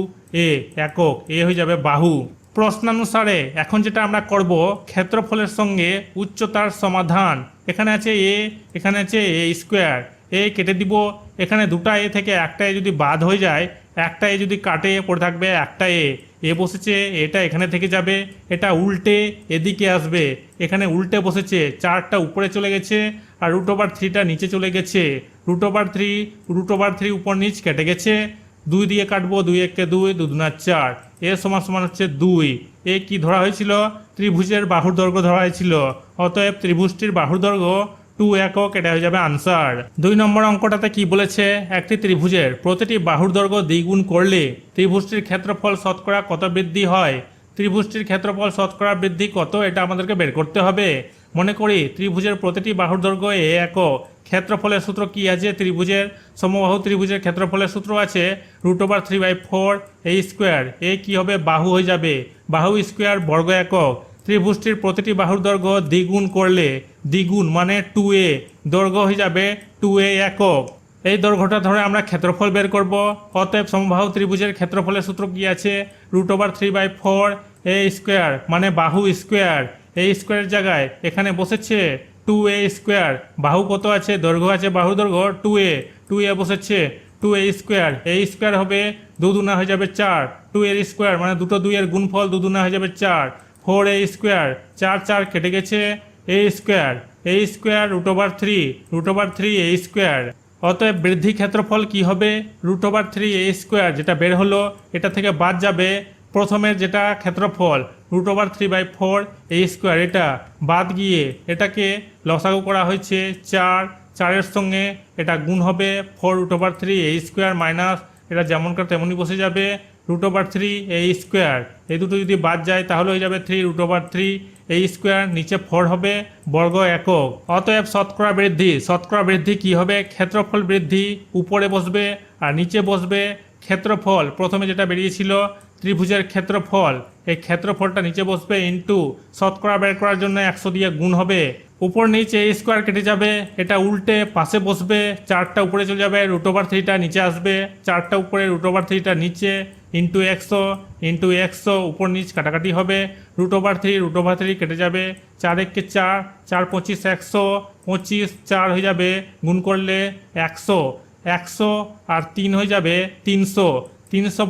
[SPEAKER 1] একক এ হয়ে যাবে বাহু। প্রশ্নানুসারে এখন যেটা আমরা করব ক্ষেত্রফলের সঙ্গে উচ্চতার সমাধান। এখানে আছে এখানে আছে এ স্কোয়ার কেটে দিব, এখানে দুটা এ থেকে একটা এ যদি বাদ হয়ে যায়, একটা এ যদি কাটে পড়ে থাকবে একটা এ বসেছে, এটা এখানে থেকে যাবে, এটা উল্টে এদিকে আসবে, এখানে উল্টে বসেছে, চারটা উপরে চলে গেছে আর √3টা নিচে চলে গেছে। √3 উপর নিচ কেটে গেছে, 2 দিয়ে কাটবো, 2 1 2, 2 2 4, সমান হচ্ছে 2। কি ধরা হয়েছিল ত্রিভুজের বাহুর দৈর্ঘ্য ধরা হয়েছিল, অতএব ত্রিভুজটির বাহুর দৈর্ঘ্য 2 একক, এটা হয়ে যাবে আনসার। 2 নম্বর অঙ্কটাতে কি বলেছে একটি ত্রিভুজের প্রতিটি বাহুর দৈর্ঘ্য দ্বিগুণ করলে ত্রিভুজটির ক্ষেত্রফল শতকরা কত বৃদ্ধি হয়। ত্রিভুজটির ক্ষেত্রফল শতকরা বৃদ্ধি কত এটা আমাদেরকে বের করতে হবে। মনে করি ত্রিভুজের প্রতিটি বাহুর দৈর্ঘ্য এ একক, ক্ষেত্রফলের সূত্র কি আছে ত্রিভুজের সমবাহু ত্রিভুজের ক্ষেত্রফলের সূত্র আছে √3/4 স্কোয়ার কি হবে বাহু হয়ে যাবে বাহু স্কোয়ার বর্গ একক। ত্রিভুজটির প্রতিটি বাহুর দৈর্ঘ্য দ্বিগুণ করলে দ্বিগুণ মানে 2a দৈর্ঘ্য হয়ে যাবে 2a একক। এই দৈর্ঘ্যটা ধরে আমরা ক্ষেত্রফল বের করব। অতএব সমবাহু ত্রিভুজের ক্ষেত্রফলের সূত্র কি আছে √3/4 স্কোয়ার মানে বাহু স্কোয়ার স্কোয়ারের জায়গায় এখানে বসেছে 2a স্কোয়ার, বাহু কত আছে দৈর্ঘ্য আছে বাহু দৈর্ঘ্য 2a বসেছে 2a স্কোয়ার স্কোয়ার হবে 2 2 হয়ে যাবে 4, 2 এর স্কোয়ার মানে দুটো 2 এর গুণফল 2 2 হয়ে যাবে 4, 4a স্কোয়ার 4 কেটে গেছে স্কোয়ার √3 স্কোয়ার। অতএব বৃদ্ধি ক্ষেত্রফল কি হবে √3 স্কোয়ার যেটা বের হলো এটা থেকে বাদ যাবে প্রথমের যেটা ক্ষেত্রফল √3/4 স্কোয়ার, এটা বাদ গিয়ে এটাকে লসাগু করা হয়েছে 4 সঙ্গে এটা গুণ হবে 4√3 স্কোয়ার মাইনাস এটা যেমনকার তেমনই বসে যাবে √3 স্কোয়ার। এই দুটো যদি বাদ যায় তাহলে হয়ে যাবে 3√3 স্কোয়ার, নিচে 4 হবে বর্গ একক। অতএব শতকরা বৃদ্ধি কি হবে ক্ষেত্রফল বৃদ্ধি উপরে বসবে আর নিচে বসবে ক্ষেত্রফল। প্রথমে যেটা বেরিয়েছিল ত্রিভুজের ক্ষেত্রফল, এই ক্ষেত্রফলটা নিচে বসবে ইন্টু শতকরা বের করার জন্য 100 দিয়ে গুণ হবে, উপর নিচে স্কোয়ার কেটে যাবে, এটা উল্টে পাশে বসবে, 4টা উপরে চলে যাবে √3টা নিচে আসবে, 4টা উপরে √3টা নিচে ইন্টু 100 উপর নিচ কাটাকাটি হবে, √3 কেটে যাবে, 4 1 4, 4 25 100, 4 হয়ে যাবে গুণ করলে 100 আর 3 হয়ে যাবে 300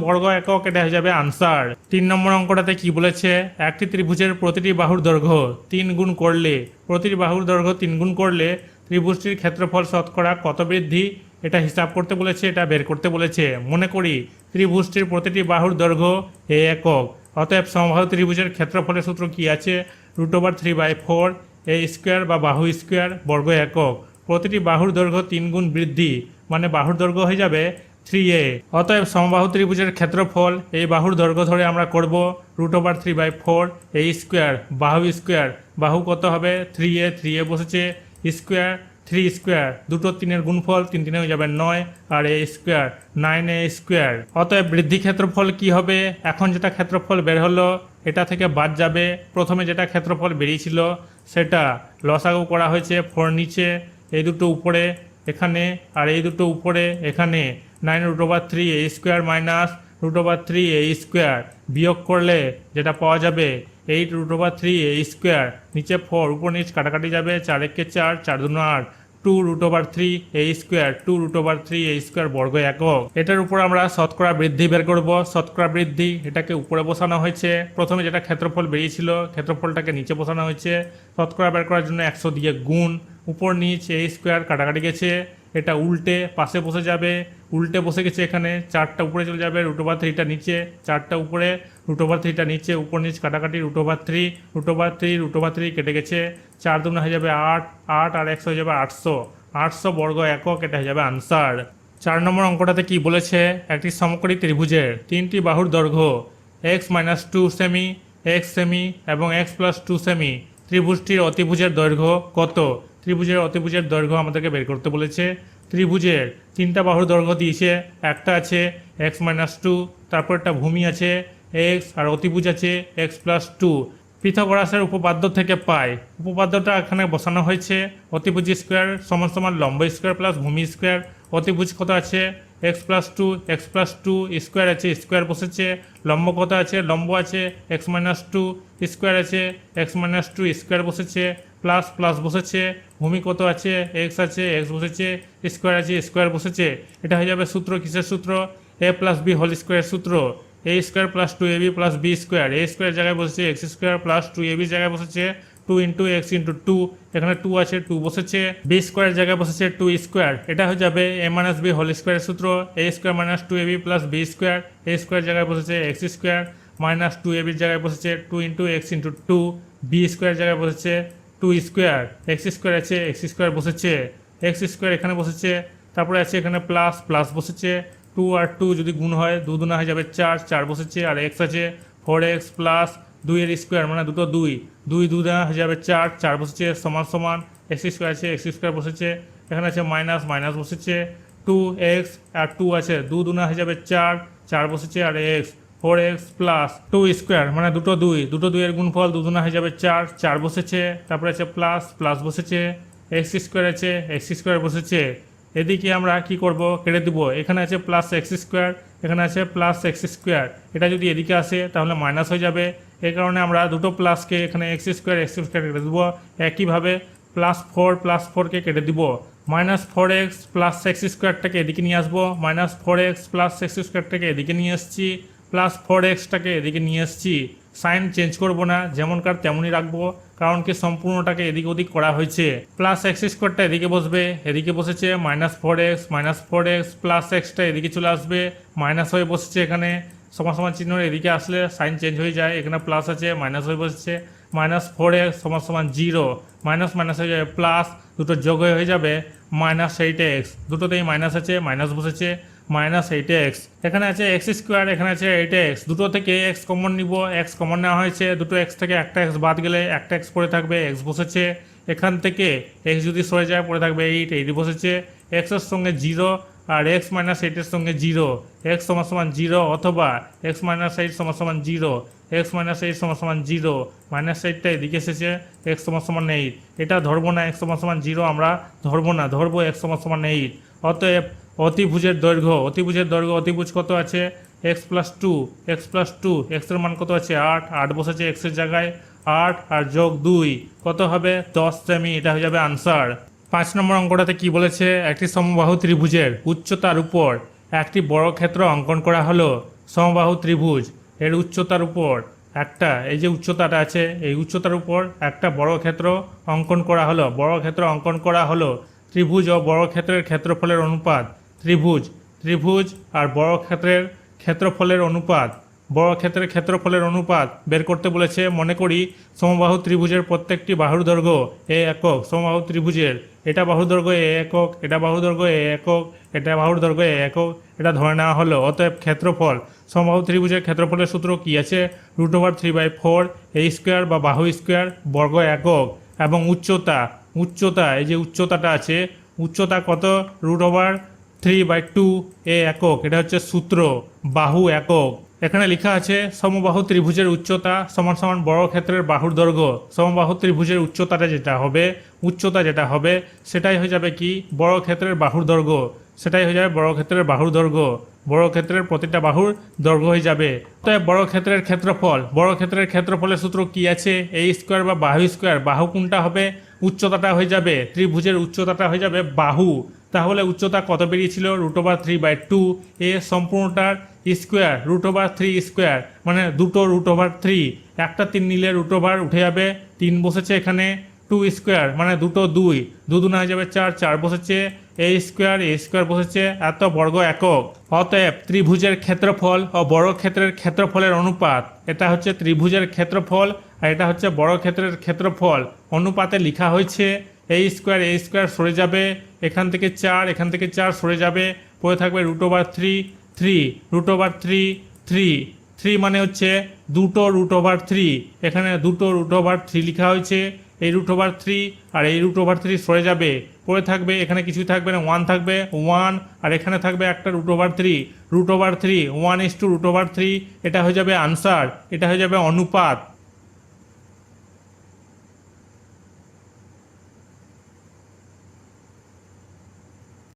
[SPEAKER 1] বর্গ একক, এটা হয়ে যাবে আনসার। 3 নম্বর অঙ্কটাতে কি বলেছে একটি ত্রিভুজের প্রতিটি বাহুর দৈর্ঘ্য 3 গুণ করলে প্রতিটি বাহুর দৈর্ঘ্য 3 গুণ করলে ত্রিভুজটির ক্ষেত্রফল শতকরা কত বৃদ্ধি এটা হিসাব করতে বলেছে, এটা বের করতে বলেছে। মনে করি ত্রিভুজটির প্রতিটি বাহুর দৈর্ঘ্য এ একক, অতএব সমবাহু ত্রিভুজের ক্ষেত্রফলের সূত্র কি আছে √3/4 স্কোয়ার বা বাহু স্কোয়ার বর্গ একক। প্রতিটি বাহুর দৈর্ঘ্য 3 গুণ বৃদ্ধি মানে বাহুর দৈর্ঘ্য হয়ে যাবে 3a। অতএব সমবাহু ত্রিভুজের ক্ষেত্রফল এই বাহুর দৈর্ঘ্য ধরে আমরা করব √3/4 স্কোয়ার বাহু স্কোয়ার, বাহু কত হবে 3a বসেছে স্কোয়ার 3 স্কোয়ার, দুটো 3-এর গুণফল 3 3 হয়ে যাবে 9 আর স্কোয়ার 9a স্কোয়ার। অতএব বৃদ্ধি ক্ষেত্রফল কি হবে এখন যেটা ক্ষেত্রফল বের হলো এটা থেকে বাদ যাবে, প্রথমে যেটা ক্ষেত্রফল বেরিয়েছিল সেটা লসাগু করা হয়েছে 4 নিচে, এই দুটো উপরে এখানে আর এই দুটো উপরে এখানে, 9√3 স্কোয়ার মাইনাস √3 স্কোয়ার বিয়োগ করলে যেটা পাওয়া যাবে 8√3 স্কোয়ার, নিচে 4 উপর নিচ কাটাকাটি যাবে, 4 1 4, 4 2 8, 2√3 স্কোয়ার 2√3 স্কোয়ার বর্গ একক। এটার উপর আমরা শতকরা বৃদ্ধি বের করব। শতকরা বৃদ্ধি এটাকে উপরে বসানো হয়েছে, প্রথমে যেটা ক্ষেত্রফল বেরিয়েছিল ক্ষেত্রফলটাকে নিচে বসানো হয়েছে, শতকরা বের করার জন্য 100 দিয়ে গুণ, উপর নিচ স্কোয়ার কাটাকাটি গেছে, এটা উল্টে পাশে বসে যাবে, উল্টে বসে গেছে এখানে, 4টা উপরে চলে যাবে √3টা নিচে, 4টা উপরে √3টা নিচে, উপর নিচ কাটাকাটি √3 কেটে গেছে, 4 2 হয়ে যাবে 8 আর 100 হয়ে যাবে 800 বর্গ একক, এটা হয়ে যাবে আনসার। 4 নম্বর অঙ্কটাতে কি বলেছে একটি সমকোণী ত্রিভুজের 3টি বাহুর দৈর্ঘ্য x-2 সেমি, x সেমি এবং x+2 সেমি, ত্রিভুজটির অতিভুজের দৈর্ঘ্য কত। ত্রিভুজের অতিভুজের দৈর্ঘ্য আমাদেরকে বের করতে বলেছে। ত্রিভুজের তিনটা বাহুর দৈর্ঘ্য দিয়েছে, একটা আছে x-2, তারপর একটা ভূমি আছে x আর অতিভুজ আছে x+2। পিথাগোরাসের উপপাদ্য থেকে পাই, উপপাদ্যটা এখানে বসানো হয়েছে অতিভুজ স্কোয়ার সমান সমান লম্ব স্কোয়ার প্লাস ভূমি স্কোয়ার। অতিভুজ কত আছে x+2, x+2 স্কোয়ার আছে, স্কোয়ার বসেছে। লম্ব কত আছে, লম্ব আছে x-2, স্কোয়ার আছে x-2 স্কোয়ার বসেছে, প্লাস প্লাস বসেছে। ভূমি কত আছে x আছে, x বসেছে, স্কোয়ার আছে, স্কোয়ার বসেছে। এটা হয়ে যাবে সূত্র, কিসের সূত্র, a+b হোল স্কোয়ার সূত্র। a square plus 2ab plus b square, a square জায়গায় বসেছে x স্কোয়ার প্লাস 2ab জায়গায় বসেছে 2 ইন্টু এক্স ইন্টু 2, এখানে 2 আছে 2 বসেছে। বি স্কোয়ার জায়গায় বসেছে 2 স্কোয়ার, এটা হয়ে যাবে a minus B whole square সূত্র। a square minus 2ab plus B square, a square জায়গায় বসেছে এক্স স্কোয়ার মাইনাস 2ab জায়গায় বসেছে 2 into X into 2, B square জায়গায় বসেছে 2 স্কোয়ার, এক্স স্কোয়ার আছে এক্স স্কোয়ার বসেছে, এক্স স্কোয়ার এখানে বসেছে, তারপরে আছে এখানে প্লাস প্লাস বসেছে। 2 আর 2 যদি গুণ হয় 2 দুনা হয়ে যাবে 4, 4 বসেছে। আর এক্স আছে 4x প্লাস 2 এর স্কোয়ার মানে দুটো 2, 2 দুনা হয়ে যাবে 4, 4 বসেছে সমান সমান এক্স স্কোয়ার আছে এক্স স্কোয়ার বসেছে, এখানে আছে মাইনাস মাইনাস বসেছে। 2x আর 2 আছে 2 দুনা হয়ে যাবে 4, 4 বসেছে। আর এক্স 4x প্লাস 2 স্কোয়ার মানে দুটো 2, দুটো 2 এর গুণফল 2 দুনা হয়ে যাবে 4, 4 বসেছে। তারপরে আছে প্লাস প্লাস বসেছে, এক্স স্কোয়ার আছে এক্স স্কোয়ার বসেছে। এদিকে আমরা কি করব, কেটে দিব। এখানে আছে প্লাস এক্স স্কোয়ার, এখানে আছে প্লাস এক্স স্কোয়ার, এটা যদি এদিকে আসে তাহলে মাইনাস হয়ে যাবে। এই কারণে আমরা দুটো প্লাসকে এখানে এক্স স্কোয়ার কেটে দেবো। একইভাবে প্লাস 4কে কেটে দিব। মাইনাস 4x প্লাস এক্স স্কোয়ারটাকে এদিকে নিয়ে আসবো, মাইনাস 4x প্লাস এক্স স্কোয়ারটাকে এদিকে নিয়ে আসছি, প্লাস 4xটাকে এদিকে নিয়ে আসছি। সাইন চেঞ্জ করবো না, যেমনকার তেমনই রাখবো, কারণ কি সম্পূর্ণটাকে এদিক ওদিক করা হয়েছে। প্লাস এক্স স্কোয়ারটা এদিকে বসবে, এদিকে বসেছে মাইনাস 4x প্লাস এক্সটা এদিকে চলে আসবে, মাইনাস হয়ে বসেছে এখানে। সমান সমান চিহ্ন এদিকে আসলে সাইন চেঞ্জ হয়ে যায়, এখানে প্লাস আছে মাইনাস হয়ে বসেছে। মাইনাস 4x সমান সমান 0, মাইনাস মাইনাস হয়ে যাবে প্লাস, দুটো যোগ হয়ে যাবে মাইনাস 8x, দুটোতেই মাইনাস আছে মাইনাস বসেছে মাইনাস 8x। এখানে আছে এক্স স্কোয়ার, এখানে আছে 8x, দুটো থেকে এক্স কমন নিব, এক্স কমন নেওয়া হয়েছে, দুটো এক্স থেকে একটা এক্স বাদ গেলে একটা এক্স পড়ে থাকবে, এক্স বসেছে। এখান থেকে এক্স যদি সরে যায় পড়ে থাকবে 8, 8 বসেছে। এক্সের সঙ্গে 0 আর এক্স মাইনাস 8-এর সঙ্গে 0, এক্স সমান সমান 0 অথবা এক্স মাইনাস 8 সমান সমান 0, এক্স মাইনাস 8 সমান সমান 0, মাইনাস 8টা এদিকে এসেছে, এক্স সমান সমান 8। এটা ধরবো না এক্স সমান সমান 0, আমরা ধরবো না, ধরবো এক্স সমান সমান 8। অতএব অতিভুজের দৈর্ঘ্য, অতিভুজ কত আছে x+2, এক্সের মান কত আছে 8, 8 বসেছে এক্সের জায়গায়, 8 আর যোগ 2 কত হবে 10 সেমি, এটা হয়ে যাবে আনসার। 5 নম্বর অঙ্কটাতে কি বলেছে, একটি সমবাহু ত্রিভুজের উচ্চতার উপর একটি বর্গক্ষেত্র অঙ্কন করা হলো। সমবাহু ত্রিভুজ এর উচ্চতার উপর একটা, এই যে উচ্চতাটা আছে এই উচ্চতার উপর একটা বর্গক্ষেত্র অঙ্কন করা হলো, বর্গক্ষেত্র অঙ্কন করা হলো। ত্রিভুজ ও বর্গক্ষেত্রের ক্ষেত্রফলের অনুপাত, ত্রিভুজ আর বর্গক্ষেত্রের ক্ষেত্রফলের অনুপাত, বর্গক্ষেত্রের ক্ষেত্রফলের অনুপাত বের করতে বলেছে। মনে করি সমবাহু ত্রিভুজের প্রত্যেকটি বাহুর দৈর্ঘ্য এ একক, সমবাহু ত্রিভুজের এটা বাহুর দৈর্ঘ্য এ একক, এটা বাহুর দৈর্ঘ্য এ একক, এটা বাহুর দৈর্ঘ্য এ একক, এটা ধরে নেওয়া হলো। অতএব ক্ষেত্রফল, সমবাহু ত্রিভুজের ক্ষেত্রফলের সূত্র কি আছে, √3/4 এ স্কোয়ার বা বাহু স্কোয়ার বর্গ একক। এবং উচ্চতা এই যে উচ্চতাটা আছে, উচ্চতা কত √3/2 এ একক, এটা হচ্ছে সূত্র, বাহু একক। এখানে লেখা আছে সমবাহু ত্রিভুজের উচ্চতা সমান সমান বর্গক্ষেত্রের বাহুর দৈর্ঘ্য। সমবাহু ত্রিভুজের উচ্চতা যেটা হবে সেটাই হয়ে যাবে কি বর্গক্ষেত্রের বাহুর দৈর্ঘ্য, সেটাই হয়ে যাবে বর্গক্ষেত্রের বাহুর দৈর্ঘ্য, বর্গক্ষেত্রের প্রতিটা বাহুর দৈর্ঘ্য হয়ে যাবে। অতএব বর্গক্ষেত্রের ক্ষেত্রফলের সূত্র কি আছে, এ স্কোয়ার বা বাহু স্কোয়ার, বাহু কোনটা হবে, উচ্চতাটা হয়ে যাবে, ত্রিভুজের উচ্চতাটা হয়ে যাবে বাহু। তাহলে উচ্চতা কত বেরিয়েছিল √3/2, এ সম্পূর্ণটার স্কোয়ার √3 স্কোয়ার মানে দুটো √3, একটা 3 নিলে √ উঠে যাবে, 3 বসেছে এখানে, 2 স্কোয়ার মানে দুটো 2, 2 দুনা হয়ে যাবে 4, 4 বসেছে, এ স্কোয়ার বসেছে, এত বর্গ একক। অতএব ত্রিভুজের ক্ষেত্রফল ও বর্গক্ষেত্রের ক্ষেত্রফলের অনুপাত, এটা হচ্ছে ত্রিভুজের ক্ষেত্রফল আর এটা হচ্ছে বর্গক্ষেত্রের ক্ষেত্রফল। অনুপাতে লেখা হয়েছে এ স্কোয়ার সরে যাবে, এখান থেকে 4 এখান থেকে 4 সরে যাবে, পড়ে থাকবে √3 মানে হচ্ছে দুটো √3, এখানে দুটো √3 লেখা হয়েছে। এই √3 আর এই √3 সরে যাবে, পড়ে থাকবে এখানে কিছুই থাকবে না, 1 থাকবে 1, আর এখানে থাকবে একটা √3 1:3, এটা হয়ে যাবে আনসার, এটা হয়ে যাবে অনুপাত।